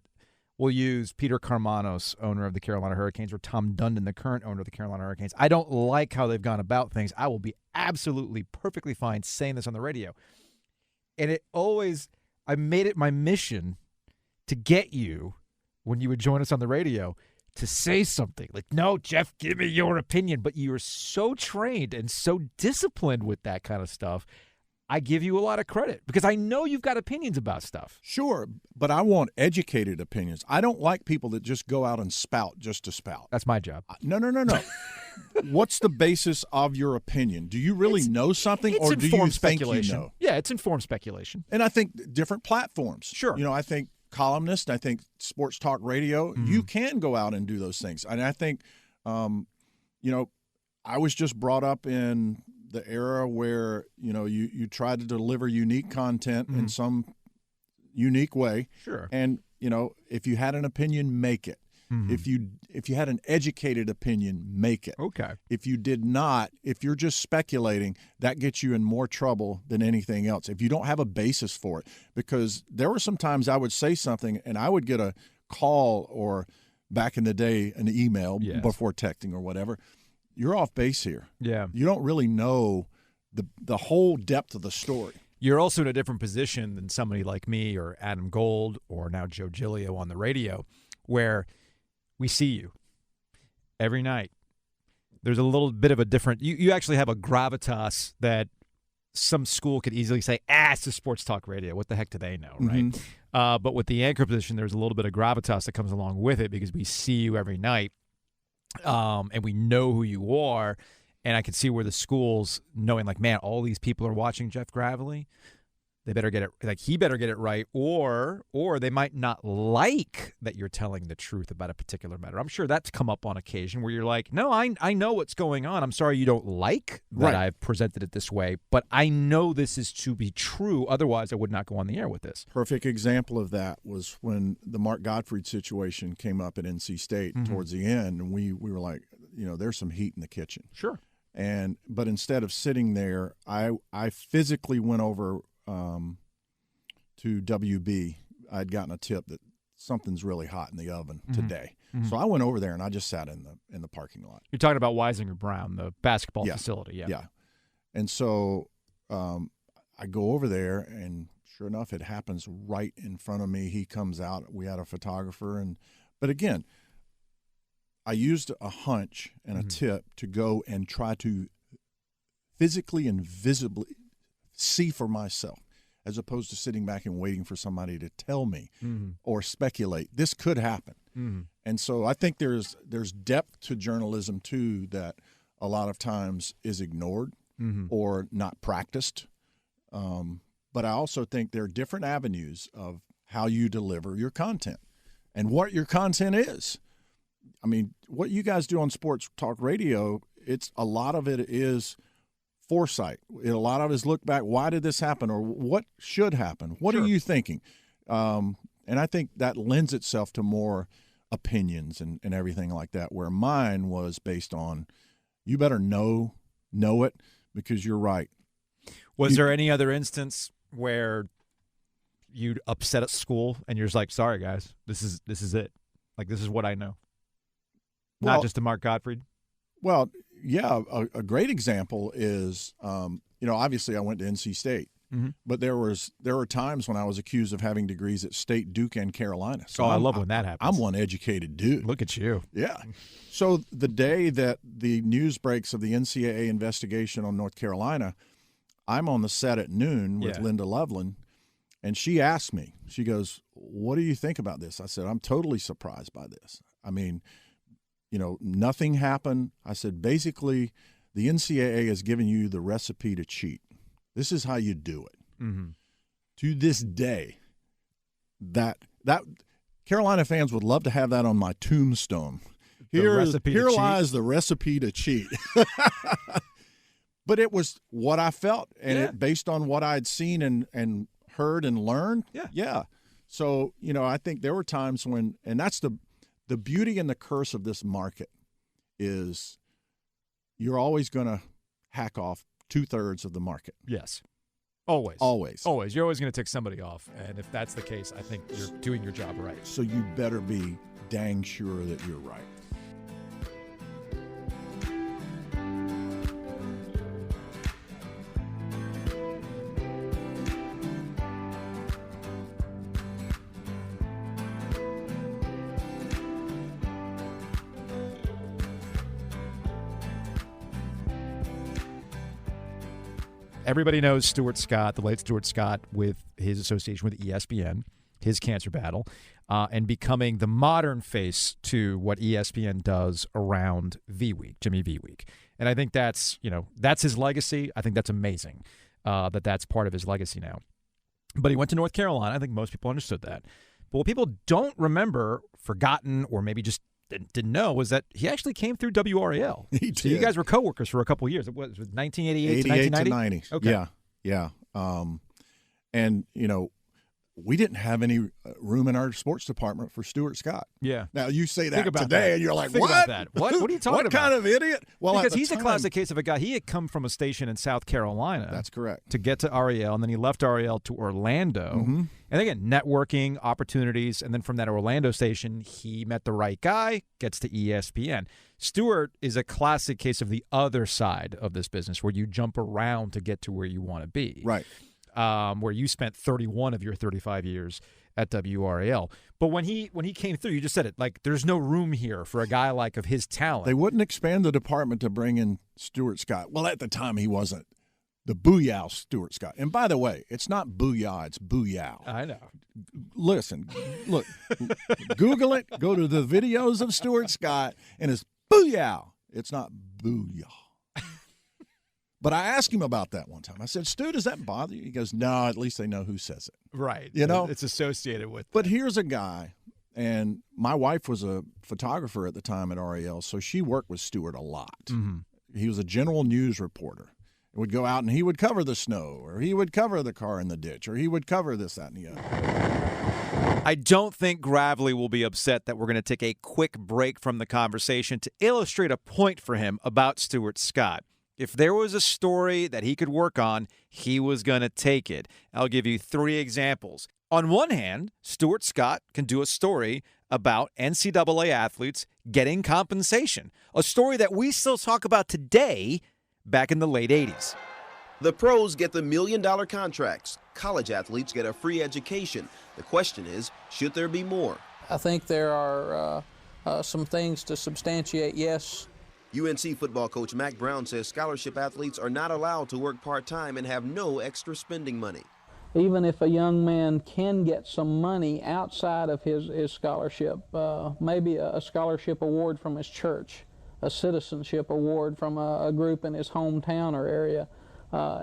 we'll use Peter Carmanos, owner of the Carolina Hurricanes, or Tom Dundon, the current owner of the Carolina Hurricanes, I don't like how they've gone about things. I will be absolutely perfectly fine saying this on the radio. And I made it my mission to get you, when you would join us on the radio, to say something like, no, Jeff, give me your opinion. But you're so trained and so disciplined with that kind of stuff. I give you a lot of credit because I know you've got opinions about stuff. Sure, but I want educated opinions. I don't like people that just go out and spout just to spout. That's my job. No. What's the basis of your opinion? Do you really know something, or do you think you know? Yeah, it's informed speculation. And I think different platforms. Sure. I think columnists, I think sports talk radio, you can go out and do those things. And I think, I was just brought up in the era where, you try to deliver unique content in some unique way. Sure. And, if you had an opinion, make it. Mm-hmm. If you had an educated opinion, make it. Okay. If you did not, if you're just speculating, that gets you in more trouble than anything else. If you don't have a basis for it, because there were some times I would say something and I would get a call or back in the day an email before texting or whatever. You're off base here. Yeah. You don't really know the whole depth of the story. You're also in a different position than somebody like me or Adam Gold or now Joe Giglio on the radio, where we see you every night. There's a little bit of a different – you actually have a gravitas that some school could easily say, it's a sports talk radio. What the heck do they know, right? Mm-hmm. But with the anchor position, there's a little bit of gravitas that comes along with it because we see you every night and we know who you are. And I can see where the schools, knowing like, man, all these people are watching Jeff Gravley. They better get it, like he better get it right, or they might not like that you're telling the truth about a particular matter. I'm sure that's come up on occasion where you're like, no, I know what's going on. I'm sorry you don't like that I've presented it this way, but I know this is to be true. Otherwise, I would not go on the air with this. Perfect example of that was when the Mark Gottfried situation came up at NC State towards the end, and we were like, there's some heat in the kitchen. Sure. But instead of sitting there, I physically went over to WB. I'd gotten a tip that something's really hot in the oven today. So I went over there and I just sat in the parking lot. You're talking about Weisinger Brown, the basketball facility. Yeah. And so I go over there, and sure enough, it happens right in front of me. He comes out. We had a photographer, but again, I used a hunch and a tip to go and try to physically and visibly see for myself, as opposed to sitting back and waiting for somebody to tell me or speculate. This could happen. And so I think there's depth to journalism, too, that a lot of times is ignored or not practiced. But I also think there are different avenues of how you deliver your content and what your content is. I mean, what you guys do on Sports Talk Radio, a lot of it is foresight. A lot of it is look back. Why did this happen, or what should happen? What are you thinking? And I think that lends itself to more opinions and everything like that, where mine was based on you better know it because you're right. Was there any other instance where you'd upset at school and you're just like, sorry, guys, this is it. Like, this is what I know. Not just to Mark Gottfried? Well, yeah, a great example is, obviously I went to NC State, but there were times when I was accused of having degrees at State, Duke, and Carolina. So I love when that happens. I'm one educated dude. Look at you. Yeah. So the day that the news breaks of the NCAA investigation on North Carolina, I'm on the set at noon with Linda Loveland, and she asked me, she goes, what do you think about this? I said, I'm totally surprised by this. I mean, nothing happened. I said, basically, the NCAA has given you the recipe to cheat. This is how you do it. To this day, that Carolina fans would love to have that on my tombstone. Here lies the recipe to cheat. But it was what I felt, and it based on what I'd seen and heard and learned. Yeah. So, I think there were times when, and that's the beauty and the curse of this market is you're always going to hack off 2/3 of the market. Yes. Always. Always. You're always going to take somebody off. And if that's the case, I think you're doing your job right. So you better be dang sure that you're right. Everybody knows Stuart Scott, the late Stuart Scott, with his association with ESPN, his cancer battle, and becoming the modern face to what ESPN does around V-Week, Jimmy V-Week. And I think that's his legacy. I think that's amazing that that's part of his legacy now. But he went to North Carolina. I think most people understood that. But what people don't remember, forgotten, or maybe just didn't know was that he actually came through WRAL. He did. So you guys were coworkers for a couple of years. It was 1988 to 1990? Okay. Yeah. And, we didn't have any room in our sports department for Stuart Scott. Yeah. Now, you say that today, that. and you're like, Think what? about that. What are you talking about? What kind of idiot? Well, because he's a classic case of a guy. He had come from a station in South Carolina. That's correct. To get to REL, and then he left REL to Orlando. And again, networking, opportunities, and then from that Orlando station, he met the right guy, gets to ESPN. Stuart is a classic case of the other side of this business where you jump around to get to where you want to be. Right. Where you spent 31 of your 35 years at WRAL. But when he came through, you just said it, like, there's no room here for a guy like of his talent. They wouldn't expand the department to bring in Stuart Scott. Well, at the time, he wasn't the Booyah Stuart Scott. And by the way, it's not Booyah, it's Booyah. I know. Listen, look, Google it, go to the videos of Stuart Scott, and it's Booyah. It's not Booyah. But I asked him about that one time. I said, Stu, does that bother you? He goes, no, at least they know who says it. Right. You know? It's associated with But here's a guy, and my wife was a photographer at the time at RAL, so she worked with Stuart a lot. Mm-hmm. He was a general news reporter. He would go out and he would cover the snow, or he would cover the car in the ditch, or he would cover this, that, and the other. I don't think Gravley will be upset that we're going to take a quick break from the conversation to illustrate a point for him about Stuart Scott. If there was a story that he could work on, he was going to take it. I'll give you 3 examples. On one hand, Stuart Scott can do a story about NCAA athletes getting compensation, a story that we still talk about today back in the late 80s. The pros get the $1 million contracts. College athletes get a free education. The question is, should there be more? I think there are some things to substantiate, yes. UNC football coach Mack Brown says scholarship athletes are not allowed to work part-time and have no extra spending money. Even if a young man can get some money outside of his scholarship, maybe a scholarship award from his church, a citizenship award from a group in his hometown or area,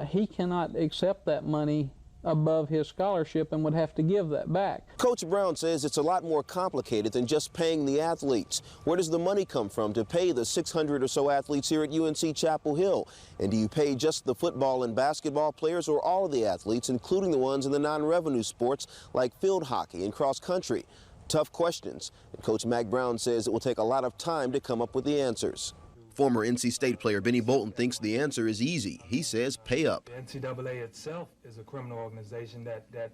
he cannot accept that money above his scholarship and would have to give that back. Coach Brown says it's a lot more complicated than just paying the athletes. Where does the money come from to pay the 600 or so athletes here at UNC Chapel Hill? And do you pay just the football and basketball players or all of the athletes, including the ones in the non-revenue sports like field hockey and cross country? Tough questions. And Coach Mack Brown says it will take a lot of time to come up with the answers. Former NC State player Benny Bolton thinks the answer is easy. He says pay up. The NCAA itself is a criminal organization that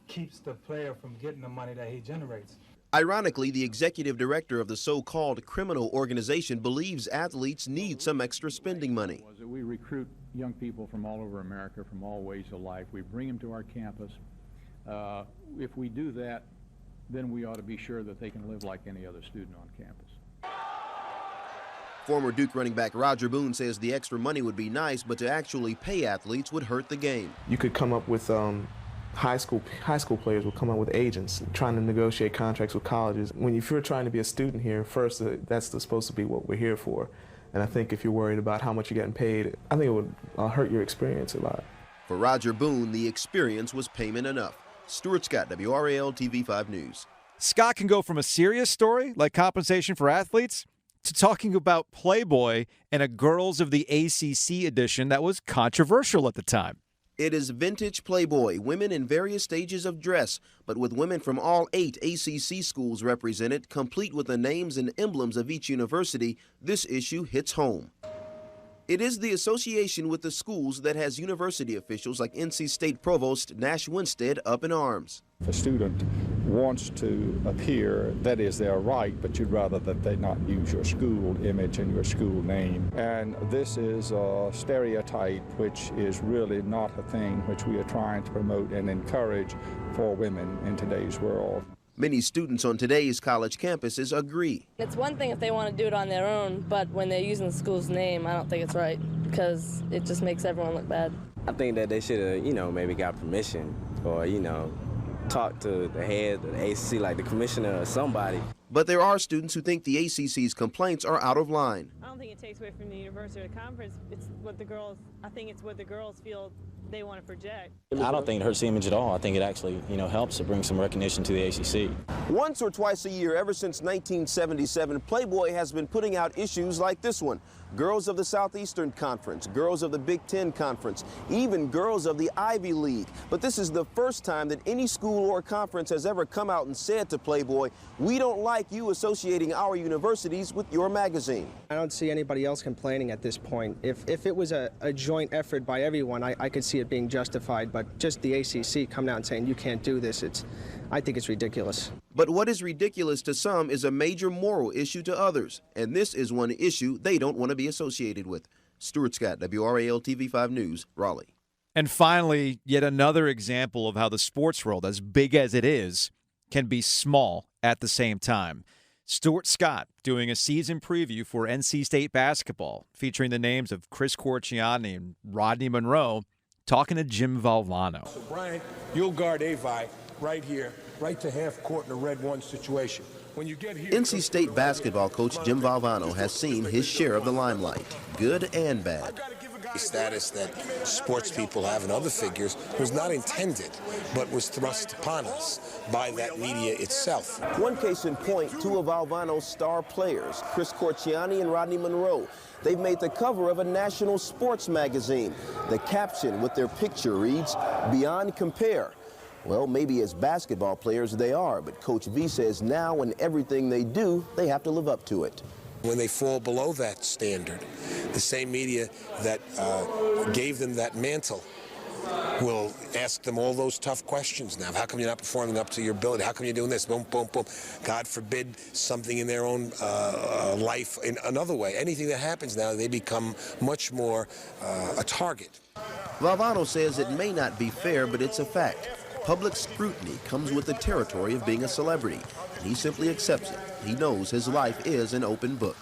keeps the player from getting the money that he generates. Ironically, the executive director of the so-called criminal organization believes athletes need some extra spending money. We recruit young people from all over America, from all ways of life. We bring them to our campus. If we do that, then we ought to be sure that they can live like any other student on campus. Former Duke running back Roger Boone says the extra money would be nice, but to actually pay athletes would hurt the game. You could come up with high school players will come up with agents trying to negotiate contracts with colleges. If you're trying to be a student here, first that's supposed to be what we're here for. And I think if you're worried about how much you're getting paid, I think it would hurt your experience a lot. For Roger Boone, the experience was payment enough. Stuart Scott, WRAL TV 5 News. Scott can go from a serious story like compensation for athletes to talking about Playboy and a Girls of the ACC edition that was controversial at the time. It is vintage Playboy, women in various stages of dress, but with women from all 8 ACC schools represented, complete with the names and emblems of each university. This issue hits home. It is the association with the schools that has university officials like NC State Provost Nash Winstead up in arms. If a student wants to appear, that is their right, but you'd rather that they not use your school image and your school name. And this is a stereotype which is really not a thing which we are trying to promote and encourage for women in today's world. Many students on today's college campuses agree. It's one thing if they want to do it on their own, but when they're using the school's name, I don't think it's right because it just makes everyone look bad. I think that they should have, maybe got permission or, talk to the head of the ACC, like the commissioner or somebody. But there are students who think the ACC's complaints are out of line. I don't think it takes away from the university or the conference. I think it's what the girls feel they want to project. I don't think it hurts the image at all. I think it actually, helps to bring some recognition to the ACC. Once or twice a year, ever since 1977, Playboy has been putting out issues like this one. Girls of the Southeastern Conference, girls of the Big Ten Conference, even girls of the Ivy League. But this is the first time that any school or conference has ever come out and said to Playboy, we don't like you associating our universities with your magazine. I don't see anybody else complaining at this point. If it was a joint effort by everyone, I could see it being justified, but just the ACC coming out and saying you can't do this, I think it's ridiculous. But what is ridiculous to some is a major moral issue to others, and this is one issue they don't want to be associated with. Stuart Scott, WRAL TV 5 News, Raleigh. And finally, yet another example of how the sports world, as big as it is, can be small at the same time. Stuart Scott doing a season preview for NC State basketball, featuring the names of Chris Corciani and Rodney Monroe, talking to Jim Valvano. So Brian, you'll guard Avi right here, right to half court in a red one situation. When you get here, NC State basketball coach Jim Valvano has seen his share of the limelight, good and bad. status that sports people have and other figures was not intended, but was thrust upon us by that media itself. One case in point, two of Alvano's star players, Chris Corciani and Rodney Monroe. They've made the cover of a national sports magazine. The caption with their picture reads, "Beyond compare." Well, maybe as basketball players they are, but Coach V says now in everything they do, they have to live up to it. When they fall below that standard, the same media that gave them that mantle will ask them all those tough questions now. How come you're not performing up to your ability? How come you're doing this? Boom, boom, boom. God forbid something in their own life in another way. Anything that happens now, they become much more a target. Valvano says it may not be fair, but it's a fact. Public scrutiny comes with the territory of being a celebrity, and he simply accepts it. He knows his life is an open book.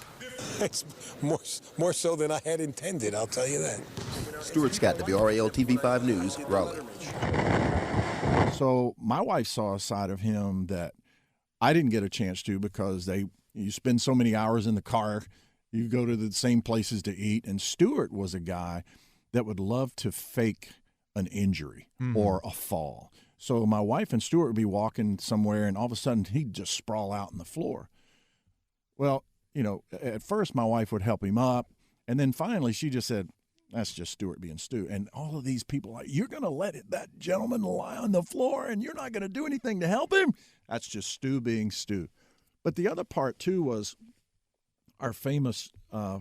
It's more so than I had intended, I'll tell you that. Stuart Scott, WRAL TV5 News, Raleigh. So my wife saw a side of him that I didn't get a chance to because you spend so many hours in the car, you go to the same places to eat, and Stuart was a guy that would love to fake an injury or a fall. So my wife and Stuart would be walking somewhere, and all of a sudden he'd just sprawl out on the floor. Well, at first my wife would help him up, and then finally she just said, "That's just Stuart being Stu." And all of these people like, "You're going to let that gentleman lie on the floor, and you're not going to do anything to help him?" That's just Stu being Stu. But the other part, too, was our famous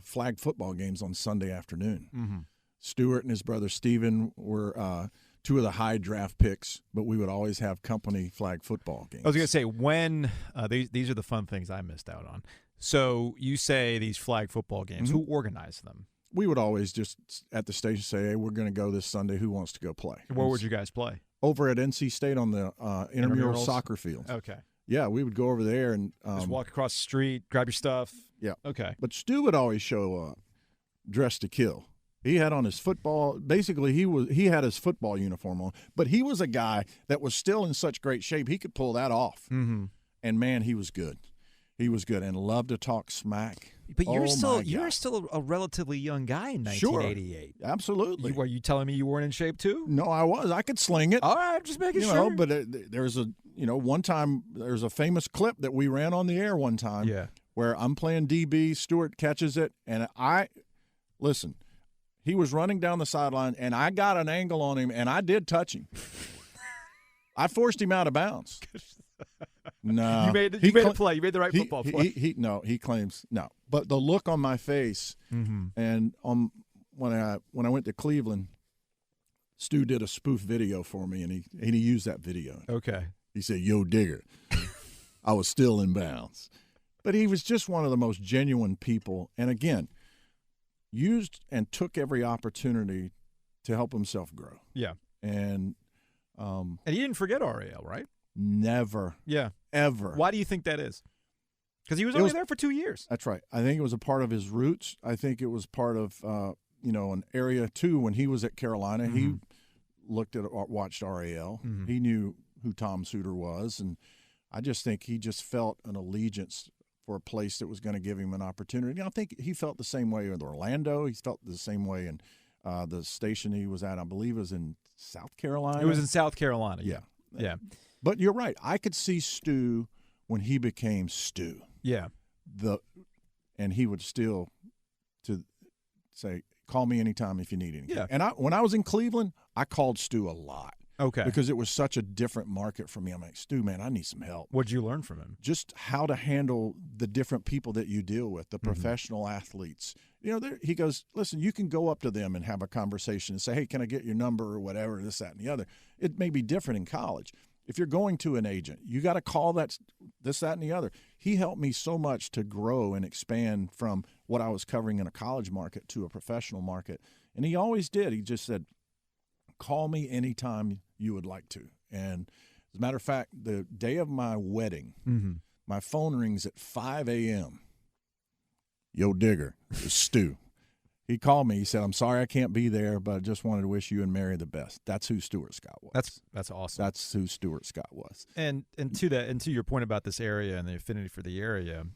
flag football games on Sunday afternoon. Mm-hmm. Stuart and his brother Steven were two of the high draft picks, but we would always have company flag football games. I was going to say, when these are the fun things I missed out on. So you say these flag football games. Who organized them? We would always just at the station say, "Hey, we're going to go this Sunday. Who wants to go play?" Where would you guys play? Over at NC State on the intramural soccer field. Okay. Yeah, we would go over there and just walk across the street, grab your stuff. Yeah. Okay. But Stu would always show up dressed to kill. He had on his football. Basically, he had his football uniform on. But he was a guy that was still in such great shape he could pull that off. Mm-hmm. And man, he was good. He was good and loved to talk smack. But you're still a relatively young guy in 1988. Sure, absolutely. Were you telling me you weren't in shape too? No, I was. I could sling it. All right, I'm just making sure. But there's one time there's a famous clip that we ran on the air one time. Yeah. Where I'm playing DB, Stuart catches it, and listen. He was running down the sideline, and I got an angle on him, and I did touch him. I forced him out of bounds. No. You made a play. You made the right football play. He claims no. But the look on my face, and when I went to Cleveland, Stu did a spoof video for me, and he used that video. Okay. He said, "Yo, Digger." I was still in bounds. But he was just one of the most genuine people, and again, used and took every opportunity to help himself grow. Yeah. And he didn't forget RAL, right? Never. Yeah. Ever. Why do you think that is? Because he was only there for 2 years. That's right. I think it was a part of his roots. I think it was part of, an area, too, when he was at Carolina. He watched RAL. He knew who Tom Suter was. And I just think he just felt an allegiance for a place that was going to give him an opportunity. I think he felt the same way in Orlando. He felt the same way in the station he was at. I believe it was in South Carolina. It was in South Carolina. Yeah. But you're right. I could see Stu when he became Stu. Yeah. And he would still to say, "Call me anytime if you need anything." Yeah. And when I was in Cleveland, I called Stu a lot. Okay. Because it was such a different market for me. I'm like, "Stu, man, I need some help." What'd you learn from him? Just how to handle the different people that you deal with, the professional athletes. He goes, "Listen, you can go up to them and have a conversation and say, 'Hey, can I get your number?' or whatever, this, that, and the other." It may be different in college. If you're going to an agent, you got to call this, that, and the other. He helped me so much to grow and expand from what I was covering in a college market to a professional market. And he always did. He just said, "Call me anytime you would like to." And as a matter of fact, the day of my wedding, my phone rings at 5 a.m. "Yo, Digger, it's Stu." He called me. He said, "I'm sorry I can't be there, but I just wanted to wish you and Mary the best." That's who Stuart Scott was. That's awesome. That's who Stuart Scott was. And to your point about this area and the affinity for the area,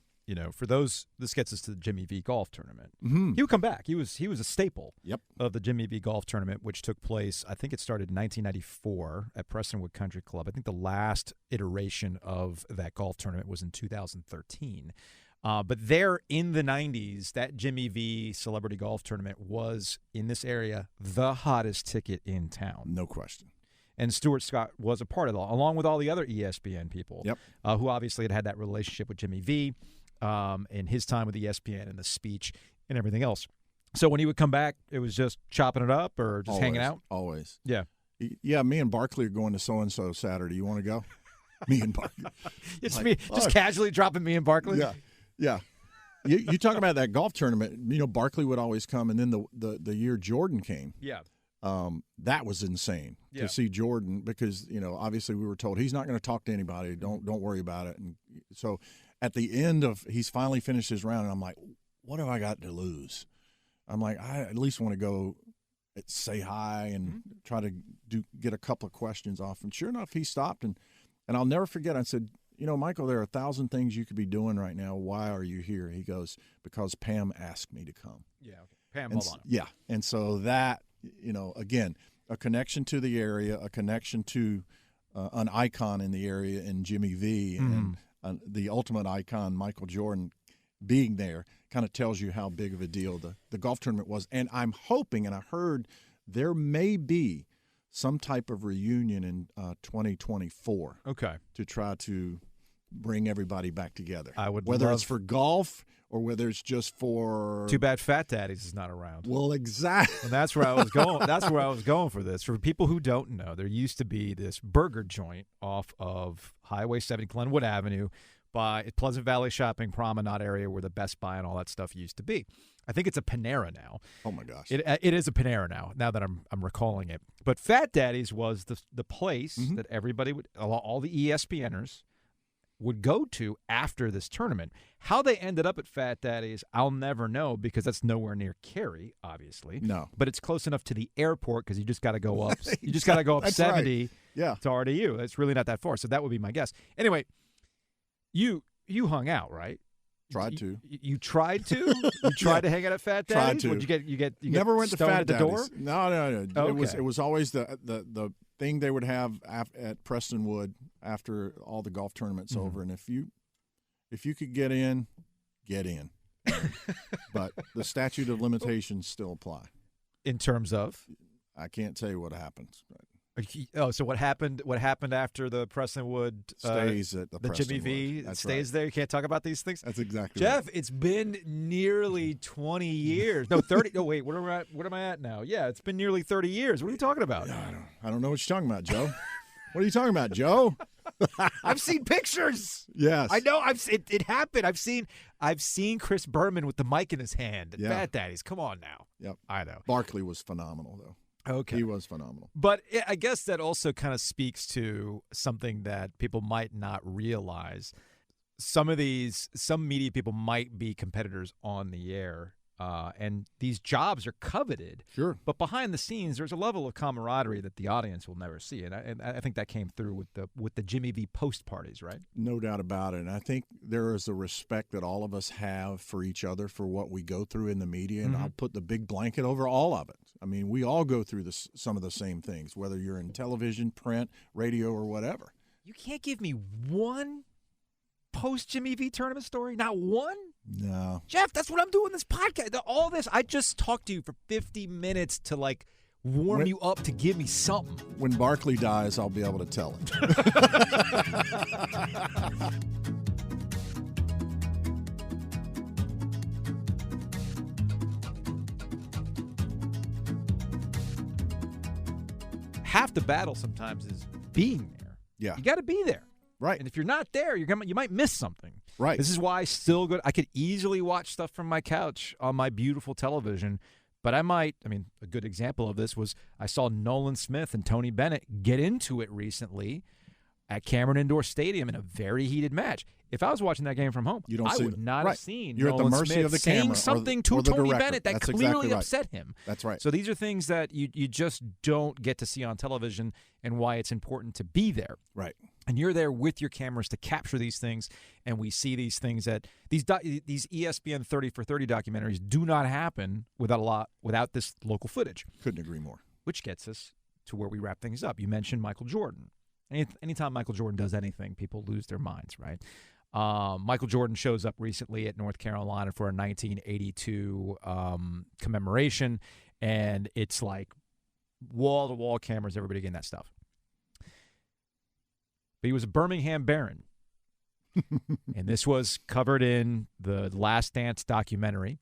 for those, this gets us to the Jimmy V Golf Tournament. Mm-hmm. He would come back. He was a staple Yep. of the Jimmy V Golf Tournament, which took place, I think it started in 1994 at Prestonwood Country Club. I think the last iteration of that golf tournament was in 2013. But there in the 90s, that Jimmy V Celebrity Golf Tournament was, in this area, the hottest ticket in town. No question. And Stuart Scott was a part of it, along with all the other ESPN people, Yep. Who obviously had that relationship with Jimmy V in his time with ESPN and the speech and everything else. So when he would come back, it was just chopping it up or just hanging out? Always. Yeah. Yeah, me and Barkley are going to so-and-so Saturday. You want to go? Me and Barkley. It's me, just casually dropping me and Barkley? Yeah. Yeah. You talk about that golf tournament. Barkley would always come, and then the year Jordan came. Yeah. That was insane to see Jordan because, obviously we were told he's not going to talk to anybody. Don't worry about it. And so at the end of he's finally finished his round, and I'm like, what have I got to lose? I'm like, I at least want to go say hi and try to get a couple of questions off. And sure enough, he stopped, and I'll never forget. I said, Michael, there are 1,000 things you could be doing right now. Why are you here? He goes, because Pam asked me to come. Yeah, okay. Pam, hold on. Yeah, and so that, again, a connection to the area, a connection to an icon in the area in Jimmy V, and the ultimate icon, Michael Jordan, being there kind of tells you how big of a deal the golf tournament was. And I'm hoping, and I heard there may be some type of reunion in 2024. Okay. To try to bring everybody back together. I would whether love... it's for golf or whether it's just for. Too bad Fat Daddy's is not around. Well, exactly. And that's where I was going. That's where I was going for this. For people who don't know, there used to be this burger joint off of Highway 70, Glenwood Avenue, by Pleasant Valley Shopping Promenade area where the Best Buy and all that stuff used to be. I think it's a Panera now. Oh my gosh! It is a Panera now that I'm recalling it. But Fat Daddy's was the place that everybody would, all the ESPNers would go to after this tournament. How they ended up at Fat Daddy's, I'll never know because that's nowhere near Cary, obviously. No, but it's close enough to the airport because you just got to go up. You just got to go up 70 right. Yeah. to RDU. It's really not that far. So that would be my guess. Anyway, you hung out, right? Tried to. You tried to? You tried to hang out at Fat Daddy's? Tried to. You get never went to stoned Fat at the Daddy's. door? No. Okay. It was always the thing they would have at Prestonwood after all the golf tournaments over. And if you could get in, get in. But the statute of limitations still apply. In terms of? I can't tell you what happens. Oh, so what happened after the Prestonwood stays at the Jimmy V stays there? You can't talk about these things? That's exactly Jeff, right. It's been nearly 20 years. No, 30. No, wait, what am I at now? Yeah, it's been nearly 30 years. What are you talking about? I don't know what you're talking about, Joe. What are you talking about, Joe? I've seen pictures. Yes. I know. It happened. I've seen Chris Berman with the mic in his hand at Fat Daddy's. Come on now. Yep. I know. Barkley was phenomenal, though. Okay. He was phenomenal. But I guess that also kind of speaks to something that people might not realize. Some media people might be competitors on the air, and these jobs are coveted. Sure. But behind the scenes, there's a level of camaraderie that the audience will never see, and I think that came through with the Jimmy V post parties, right? No doubt about it. And I think there is a respect that all of us have for each other for what we go through in the media, and I'll put the big blanket over all of it. I mean, we all go through some of the same things, whether you're in television, print, radio, or whatever. You can't give me one post-Jimmy V tournament story? Not one? No. Jeff, that's what I'm doing this podcast. All this, I just talked to you for 50 minutes to, warm you up to give me something. When Barkley dies, I'll be able to tell it. Half the battle sometimes is being there. Yeah. You got to be there. Right. And if you're not there, you might miss something. Right. This is why I could easily watch stuff from my couch on my beautiful television, but a good example of this was I saw Nolan Smith and Tony Bennett get into it recently at Cameron Indoor Stadium in a very heated match. If I was watching that game from home, I would not have seen You're Nolan at the mercy Smith of the saying camera something or to Tony director. Bennett that That's clearly exactly right. upset him. That's right. So these are things that you just don't get to see on television and why it's important to be there. Right. And you're there with your cameras to capture these things, and we see these things that these ESPN 30 for 30 documentaries do not happen without this local footage. Couldn't agree more. Which gets us to where we wrap things up. You mentioned Michael Jordan. Anytime Michael Jordan does anything, people lose their minds, right? Michael Jordan shows up recently at North Carolina for a 1982 commemoration, and it's like wall-to-wall cameras, everybody getting that stuff. But he was a Birmingham Baron. And this was covered in the Last Dance documentary.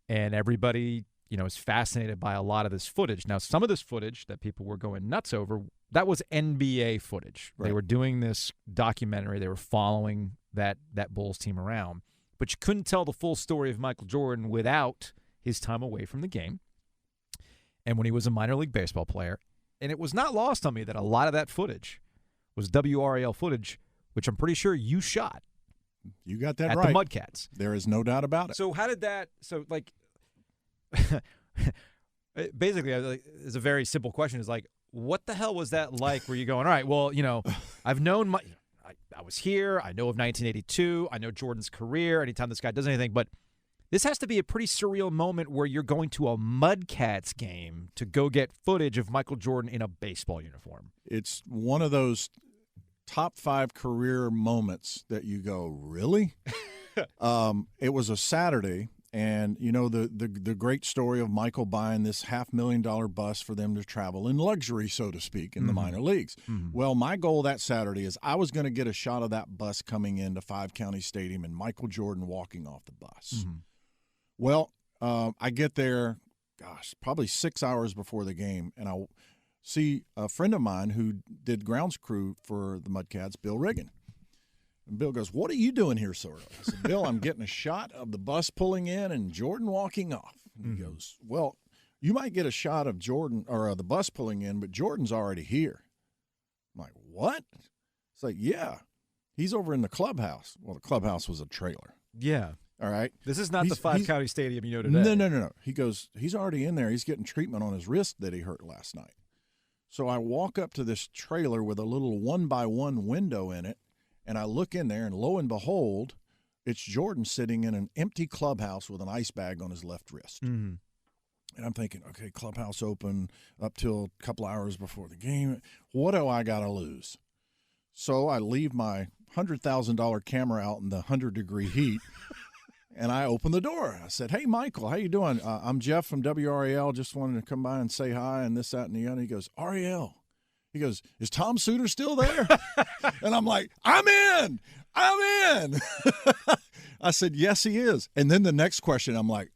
And everybody, is fascinated by a lot of this footage. Now, some of this footage that people were going nuts over, that was NBA footage. Right. They were doing this documentary. They were following that Bulls team around. But you couldn't tell the full story of Michael Jordan without his time away from the game and when he was a minor league baseball player. And it was not lost on me that a lot of that footage was WRAL footage, which I'm pretty sure you shot. You got that at right. The Mudcats. There is no doubt about it. So how did that – so, like – basically, it's a very simple question. It's like, what the hell was that like where you're going, all right, well, I've known I was here. I know of 1982. I know Jordan's career. Anytime this guy does anything. But this has to be a pretty surreal moment where you're going to a Mudcats game to go get footage of Michael Jordan in a baseball uniform. It's one of those top 5 career moments that you go, really? It was a Saturday, and the great story of Michael buying this $500,000 bus for them to travel in luxury, so to speak, in the minor leagues. Mm-hmm. Well, my goal that Saturday is I was going to get a shot of that bus coming into Five County Stadium and Michael Jordan walking off the bus. Mm-hmm. Well, I get there, probably 6 hours before the game, and I see a friend of mine who did grounds crew for the Mudcats, Bill Riggin. And Bill goes, "What are you doing here so early?" I said, "Bill, I'm getting a shot of the bus pulling in and Jordan walking off." And he goes, "Well, you might get a shot of Jordan or the bus pulling in, but Jordan's already here." I'm like, "What?" It's like, "Yeah, he's over in the clubhouse." Well, the clubhouse was a trailer. Yeah. All right. This is not the Five County Stadium today. No. He goes, "He's already in there. He's getting treatment on his wrist that he hurt last night." So I walk up to this trailer with a little 1x1 window in it, and I look in there, and lo and behold, it's Jordan sitting in an empty clubhouse with an ice bag on his left wrist. Mm-hmm. And I'm thinking, okay, clubhouse open up till a couple hours before the game. What do I got to lose? So I leave my $100,000 camera out in the 100-degree heat, and I open the door. I said, "Hey, Michael, how you doing? I'm Jeff from WRAL. Just wanted to come by and say hi and this, that, and the other." He goes, "RAL." He goes, "Is Tom Suter still there?" And I'm like, I'm in. I said, "Yes, he is." And then the next question, I'm like,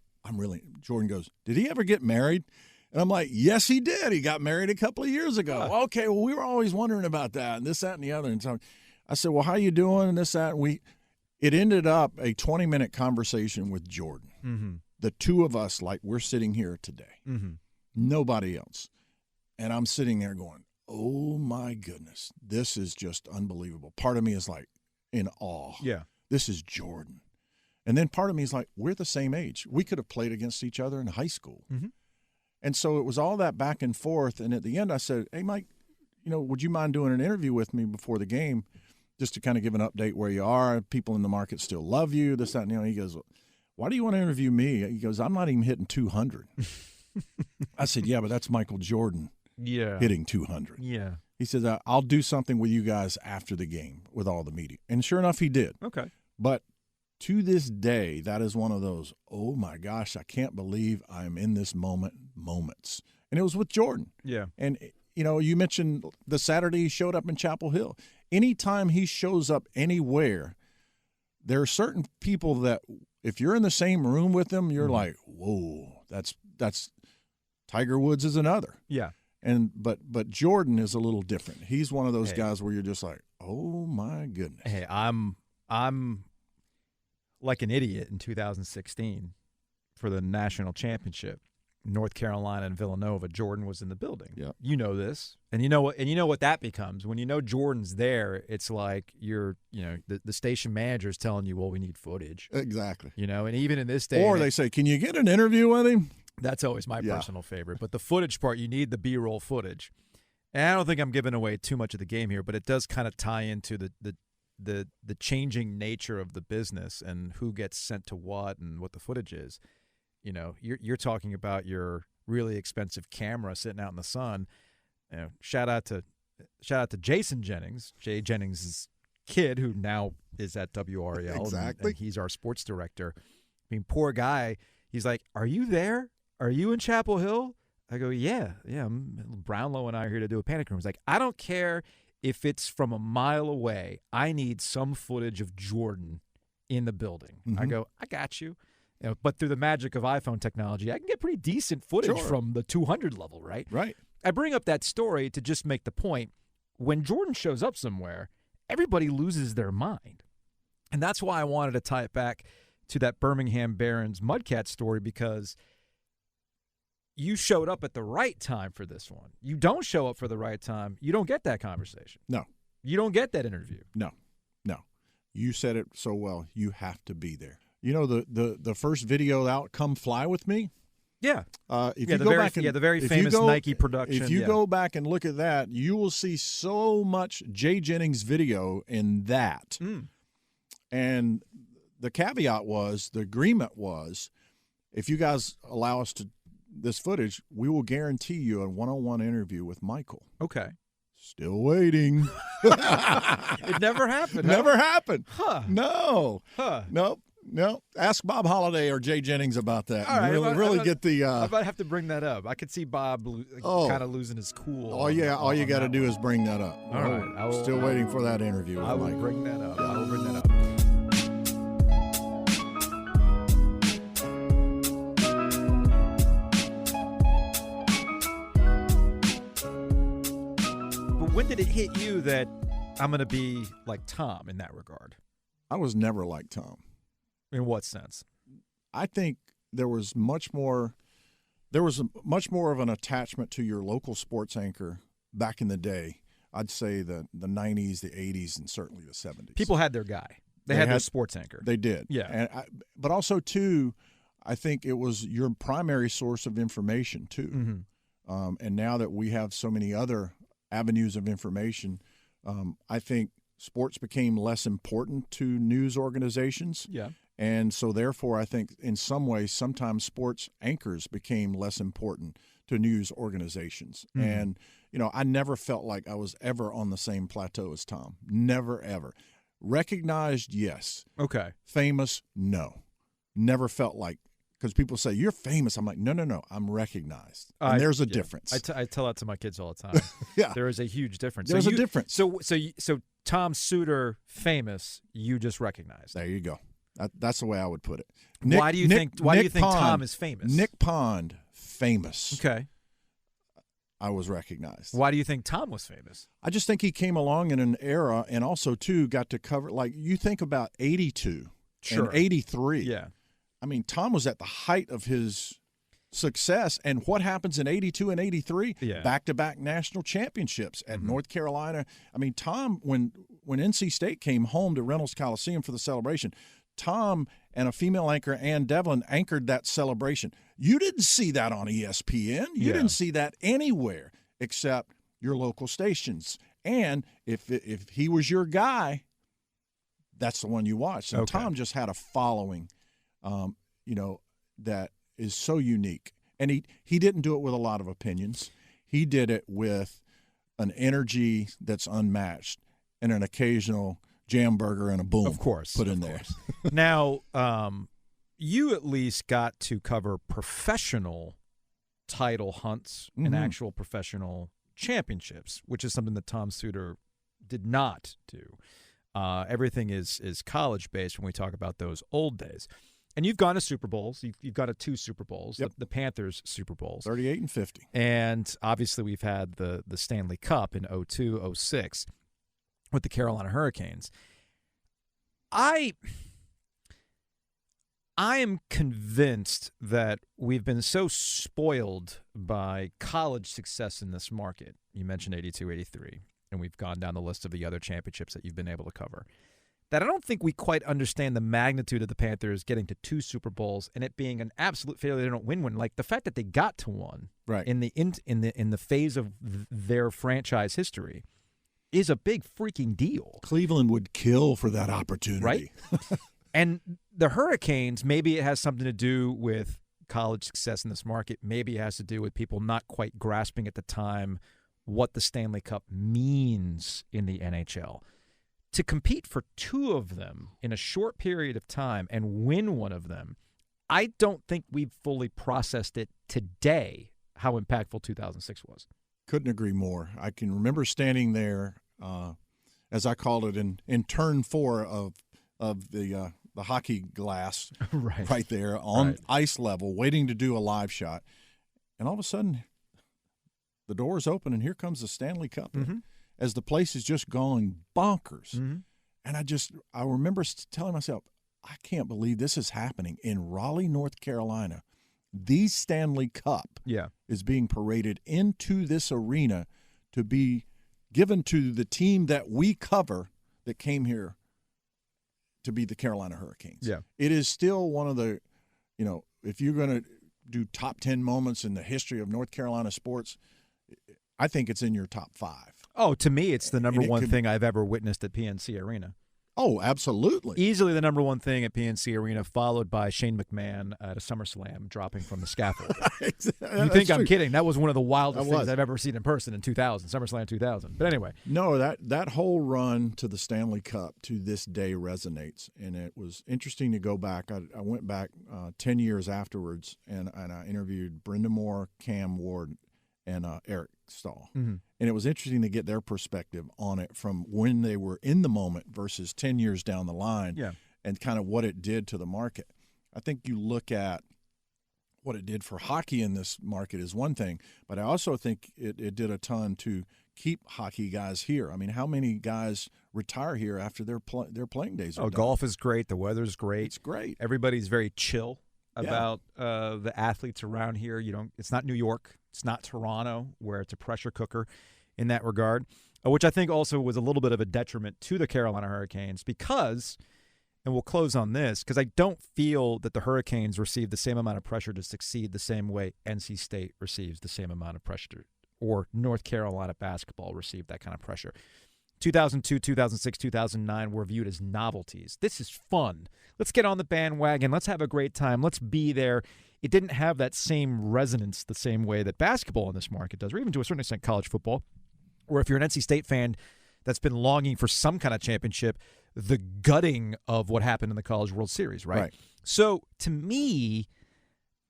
Jordan goes, "Did he ever get married?" And I'm like, "Yes, he did. He got married a couple of years ago." "Okay, well, we were always wondering about that and this, that, and the other." And so I said, "Well, how you doing?" And this, that. And it ended up a 20-minute conversation with Jordan. Mm-hmm. The two of us, like we're sitting here today. Mm-hmm. Nobody else. And I'm sitting there going, oh, my goodness, this is just unbelievable. Part of me is like in awe. Yeah. This is Jordan. And then part of me is like, we're the same age. We could have played against each other in high school. Mm-hmm. And so it was all that back and forth. And at the end I said, "Hey, Mike, would you mind doing an interview with me before the game just to kind of give an update where you are? People in the market still love you, this, that, and He goes, "Why do you want to interview me?" He goes, "I'm not even hitting 200. I said, "Yeah, but that's Michael Jordan hitting 200. Yeah. He says, "I'll do something with you guys after the game with all the media." And sure enough, he did. Okay. But to this day, that is one of those, oh, my gosh, I can't believe I'm in this moments. And it was with Jordan. Yeah. And, you mentioned the Saturday he showed up in Chapel Hill. Anytime he shows up anywhere, there are certain people that if you're in the same room with them, you're like, whoa, that's Tiger Woods is another. Yeah. And but Jordan is a little different. He's one of those guys where you're just like, oh my goodness. Hey, I'm like an idiot in 2016 for the national championship. North Carolina and Villanova, Jordan was in the building. Yeah. You know this. And you know what that becomes. When you know Jordan's there, it's like the station manager's telling you, well, we need footage. Exactly. And even in this day. Or they say, can you get an interview with him? That's always my personal favorite. But the footage part, you need the B-roll footage. And I don't think I'm giving away too much of the game here, but it does kind of tie into the changing nature of the business and who gets sent to what and what the footage is. You know, you're talking about your really expensive camera sitting out in the sun. You know, shout out to Jason Jennings, Jay Jennings' kid, who now is at WRAL. Exactly. And he's our sports director. I mean, poor guy. He's like, "Are you there? Are you in Chapel Hill?" I go, yeah. Brownlow and I are here to do a panic room. He's like, "I don't care if it's from a mile away. I need some footage of Jordan in the building." I go, "I got you." You know, but through the magic of iPhone technology, I can get pretty decent footage from the 200 level, right? Right. I bring up that story to just make the point. When Jordan shows up somewhere, everybody loses their mind. And that's why I wanted to tie it back to that Birmingham Barons Mudcat story, because you showed up at the right time for this one. You don't show up for the right time, you don't get that conversation. No. You don't get that interview. No. You said it so well. You have to be there. You know, the first video out, "Come Fly With Me"? Yeah. If you go back and the very famous Nike production. If you go back and look at that, you will see so much Jay Jennings video in that. And the caveat was, the agreement was, if you guys allow us this footage, we will guarantee you a one-on-one interview with Michael. Okay. Still waiting. It never happened. Never happened. Huh. No. Huh. Nope. No. Ask Bob Holliday or Jay Jennings about that. All right, Really get the. I might have to bring that up. I could see Bob kind of losing his cool. All you got to do is bring that up. All right. Still waiting for that interview. I will bring that up. I will bring that up. But when did it hit you that I'm going to be like Tom in that regard? I was never like Tom. In what sense? I think there was much more of an attachment to your local sports anchor back in the day. I'd say the 90s, the 80s, and certainly the 70s. People had their guy. They had their sports anchor. They did. Yeah. But also, too, I think it was your primary source of information, too. And now that we have so many other avenues of information, I think sports became less important to news organizations. Yeah. And so, therefore, I think in some ways, sometimes sports anchors became less important to news organizations. And, you know, I never felt like I was ever on the same plateau as Tom. Never, ever. Recognized, yes. Okay. Famous, no. Never felt like, because people say, "You're famous." I'm like, no, I'm recognized. And there's a difference. I tell that to my kids all the time. Yeah. There is a huge difference. There's a difference. So Tom Suter, famous, you just recognized. There you go. That's the way I would put it. Why do you think Tom is famous? Nick Pond, famous. Okay. I was recognized. Why do you think Tom was famous? I just think he came along in an era, and also, too, got to cover, like, you think about 82 and 83. Yeah. I mean, Tom was at the height of his success, and what happens in 82 and 83? Yeah. Back-to-back national championships at North Carolina. I mean, Tom, when NC State came home to Reynolds Coliseum for the celebration, Tom and a female anchor, Ann Devlin, anchored that celebration. You didn't see that on ESPN. You didn't see that anywhere except your local stations. And if he was your guy, that's the one you watched. And Tom just had a following, that is so unique. And he didn't do it with a lot of opinions. He did it with an energy that's unmatched and an occasional jam burger and a boom, put in there. Now, you at least got to cover professional title hunts and actual professional championships, which is something that Tom Suter did not do. Everything is college-based when we talk about those old days. And you've gone to Super Bowls. You've gone to 2 Super Bowls, the Panthers Super Bowls. 38 and 50. And obviously we've had the Stanley Cup in 02, 06 with the Carolina Hurricanes. I am convinced that we've been so spoiled by college success in this market. You mentioned 82, 83, and we've gone down the list of the other championships that you've been able to cover. that I don't think we quite understand the magnitude of the Panthers getting to 2 Super Bowls and it being an absolute failure. They don't win one. Like the fact that they got to one in the phase of their franchise history is a big freaking deal. Cleveland would kill for that opportunity, right? And the Hurricanes, maybe it has something to do with college success in this market. Maybe it has to do with people not quite grasping at the time what the Stanley Cup means in the NHL. To compete for 2 of them in a short period of time and win one of them, I don't think we've fully processed it today, how impactful 2006 was. Couldn't agree more. I can remember standing there, as I called it, in turn 4 of the hockey glass right there on ice level, waiting to do a live shot. And all of a sudden, the doors open, and here comes the Stanley Cup. As the place is just going bonkers. And I remember telling myself, I can't believe this is happening in Raleigh, North Carolina. The Stanley Cup is being paraded into this arena to be given to the team that we cover that came here to be the Carolina Hurricanes. Yeah. It is still one of the, if you're going to do top 10 moments in the history of North Carolina sports, I think it's in your top 5. Oh, to me, it's the number one thing I've ever witnessed at PNC Arena. Oh, absolutely. Easily the number one thing at PNC Arena, followed by Shane McMahon at a SummerSlam dropping from the scaffold. You think I'm kidding? That was one of the wildest things I've ever seen in person in 2000, SummerSlam 2000. But anyway. No, that whole run to the Stanley Cup to this day resonates, and it was interesting to go back. I went back 10 years afterwards, and I interviewed Brenda Moore, Cam Ward, and Eric Stahl. And it was interesting to get their perspective on it from when they were in the moment versus 10 years down the line and kind of what it did to the market. I think you look at what it did for hockey in this market is one thing, but I also think it did a ton to keep hockey guys here. I mean, how many guys retire here after their playing days are done? Golf is great. The weather's great. It's great. Everybody's very chill about the athletes around here. It's not New York. It's not Toronto, where it's a pressure cooker in that regard, which I think also was a little bit of a detriment to the Carolina Hurricanes because, and we'll close on this, because I don't feel that the Hurricanes receive the same amount of pressure to succeed the same way NC State receives the same amount of pressure, or North Carolina basketball received that kind of pressure. 2002, 2006, 2009 were viewed as novelties. This is fun. Let's get on the bandwagon. Let's have a great time. Let's be there. It didn't have that same resonance the same way that basketball in this market does, or even to a certain extent college football, where if you're an NC State fan that's been longing for some kind of championship, the gutting of what happened in the College World Series, right? So to me,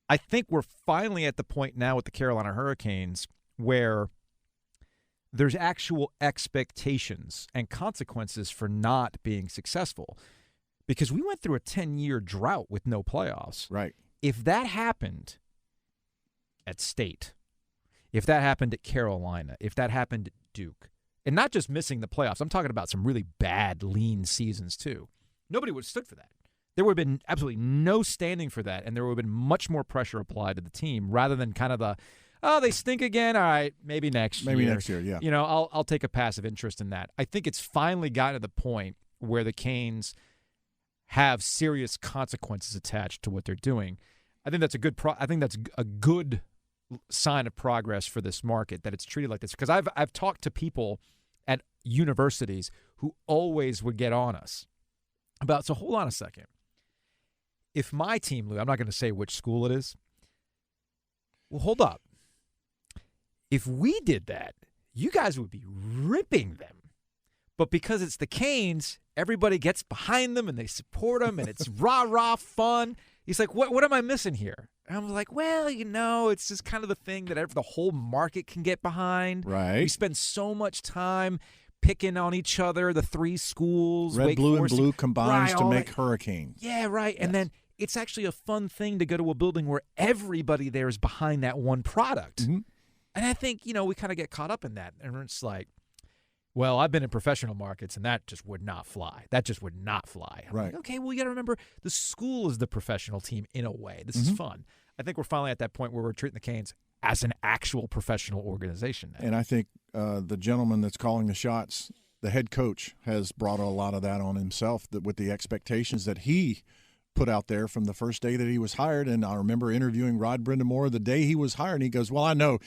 I think we're finally at the point now with the Carolina Hurricanes where there's actual expectations and consequences for not being successful, because we went through a 10-year drought with no playoffs. Right. If that happened at State, if that happened at Carolina, if that happened at Duke, and not just missing the playoffs, I'm talking about some really bad, lean seasons too, nobody would have stood for that. There would have been absolutely no standing for that, and there would have been much more pressure applied to the team rather than kind of the, they stink again. All right, maybe next year. Maybe next year, yeah. I'll take a passive interest in that. I think it's finally gotten to the point where the Canes have serious consequences attached to what they're doing. I think that's a good sign of progress for this market, that it's treated like this. Because I've talked to people at universities who always would get on us about, so hold on a second. If my team, Lou, I'm not going to say which school it is. Well, hold up. If we did that, you guys would be ripping them. But because it's the Canes, everybody gets behind them and they support them and it's rah-rah fun. He's like, what am I missing here? And I'm like, well, it's just kind of the thing that the whole market can get behind. Right. We spend so much time picking on each other, the 3 schools. Red, Wake blue, Forest, and blue combines to make that. Hurricanes. Yeah, right. Yes. And then it's actually a fun thing to go to a building where everybody there is behind that one product. Mm-hmm. And I think, we kind of get caught up in that. And it's like, well, I've been in professional markets, and that just would not fly. That just would not fly. I'm like, okay, well, you got to remember, the school is the professional team in a way. This is fun. I think we're finally at that point where we're treating the Canes as an actual professional organization now. And I think the gentleman that's calling the shots the head coach has brought a lot of that on himself, that with the expectations that he put out there from the first day that he was hired. And I remember interviewing Rod Brindamore the day he was hired, and he goes, well, I know,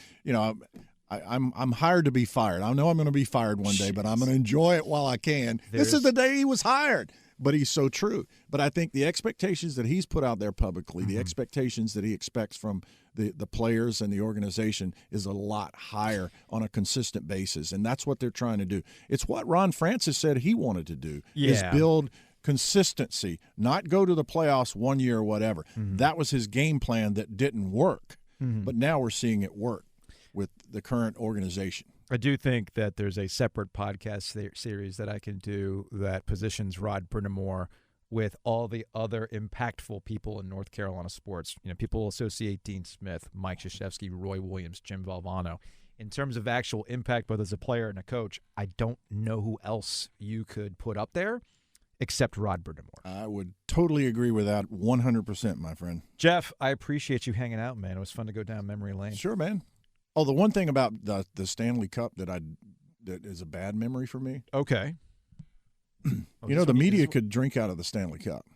I'm hired to be fired. I know I'm going to be fired one day, but I'm going to enjoy it while I can. This is the day he was hired. But he's so true. But I think the expectations that he's put out there publicly, the expectations that he expects from the players and the organization is a lot higher on a consistent basis. And that's what they're trying to do. It's what Ron Francis said he wanted to do, is build consistency, not go to the playoffs one year or whatever. That was his game plan that didn't work. But now we're seeing it work with the current organization. I do think that there's a separate podcast series that I can do that positions Rod Brindamore with all the other impactful people in North Carolina sports. People associate Dean Smith, Mike Krzyzewski, Roy Williams, Jim Valvano. In terms of actual impact, both as a player and a coach, I don't know who else you could put up there except Rod Brindamore. I would totally agree with that 100%, my friend. Jeff, I appreciate you hanging out, man. It was fun to go down memory lane. Sure, man. Oh, the one thing about the Stanley Cup that is a bad memory for me. Okay. The media could drink out of the Stanley Cup.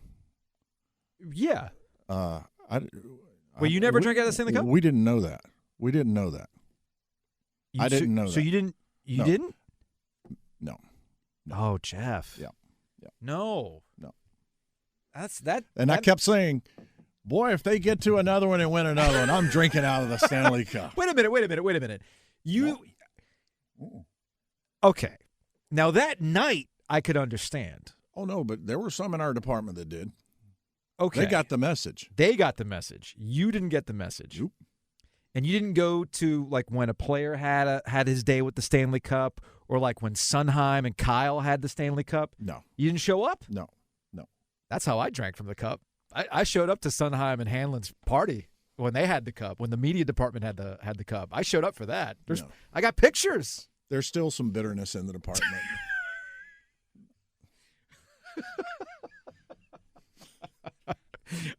Yeah. You never drank out of the Stanley Cup? We didn't know that. I didn't know that. So you didn't? You didn't? No. Oh, Jeff. Yeah. No. That's that. And I kept saying, boy, if they get to another one and win another one, I'm drinking out of the Stanley Cup. Wait a minute. Okay. Now, that night, I could understand. Oh, no, but there were some in our department that did. Okay. They got the message. You didn't get the message. Nope. And you didn't go to, like, when a player had his day with the Stanley Cup, or like when Sunheim and Kyle had the Stanley Cup? No. You didn't show up? No. That's how I drank from the cup. I showed up to Sunheim and Hanlon's party when they had the cup, when the media department had the cup. I showed up for that. I got pictures. There's still some bitterness in the department. All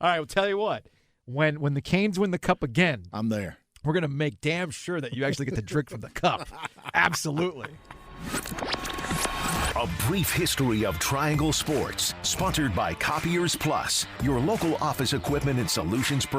right, well, tell you what. When the Canes win the cup again, I'm there. We're going to make damn sure that you actually get to drink from the cup. Absolutely. A brief history of Triangle Sports, sponsored by Copiers Plus, your local office equipment and solutions provider.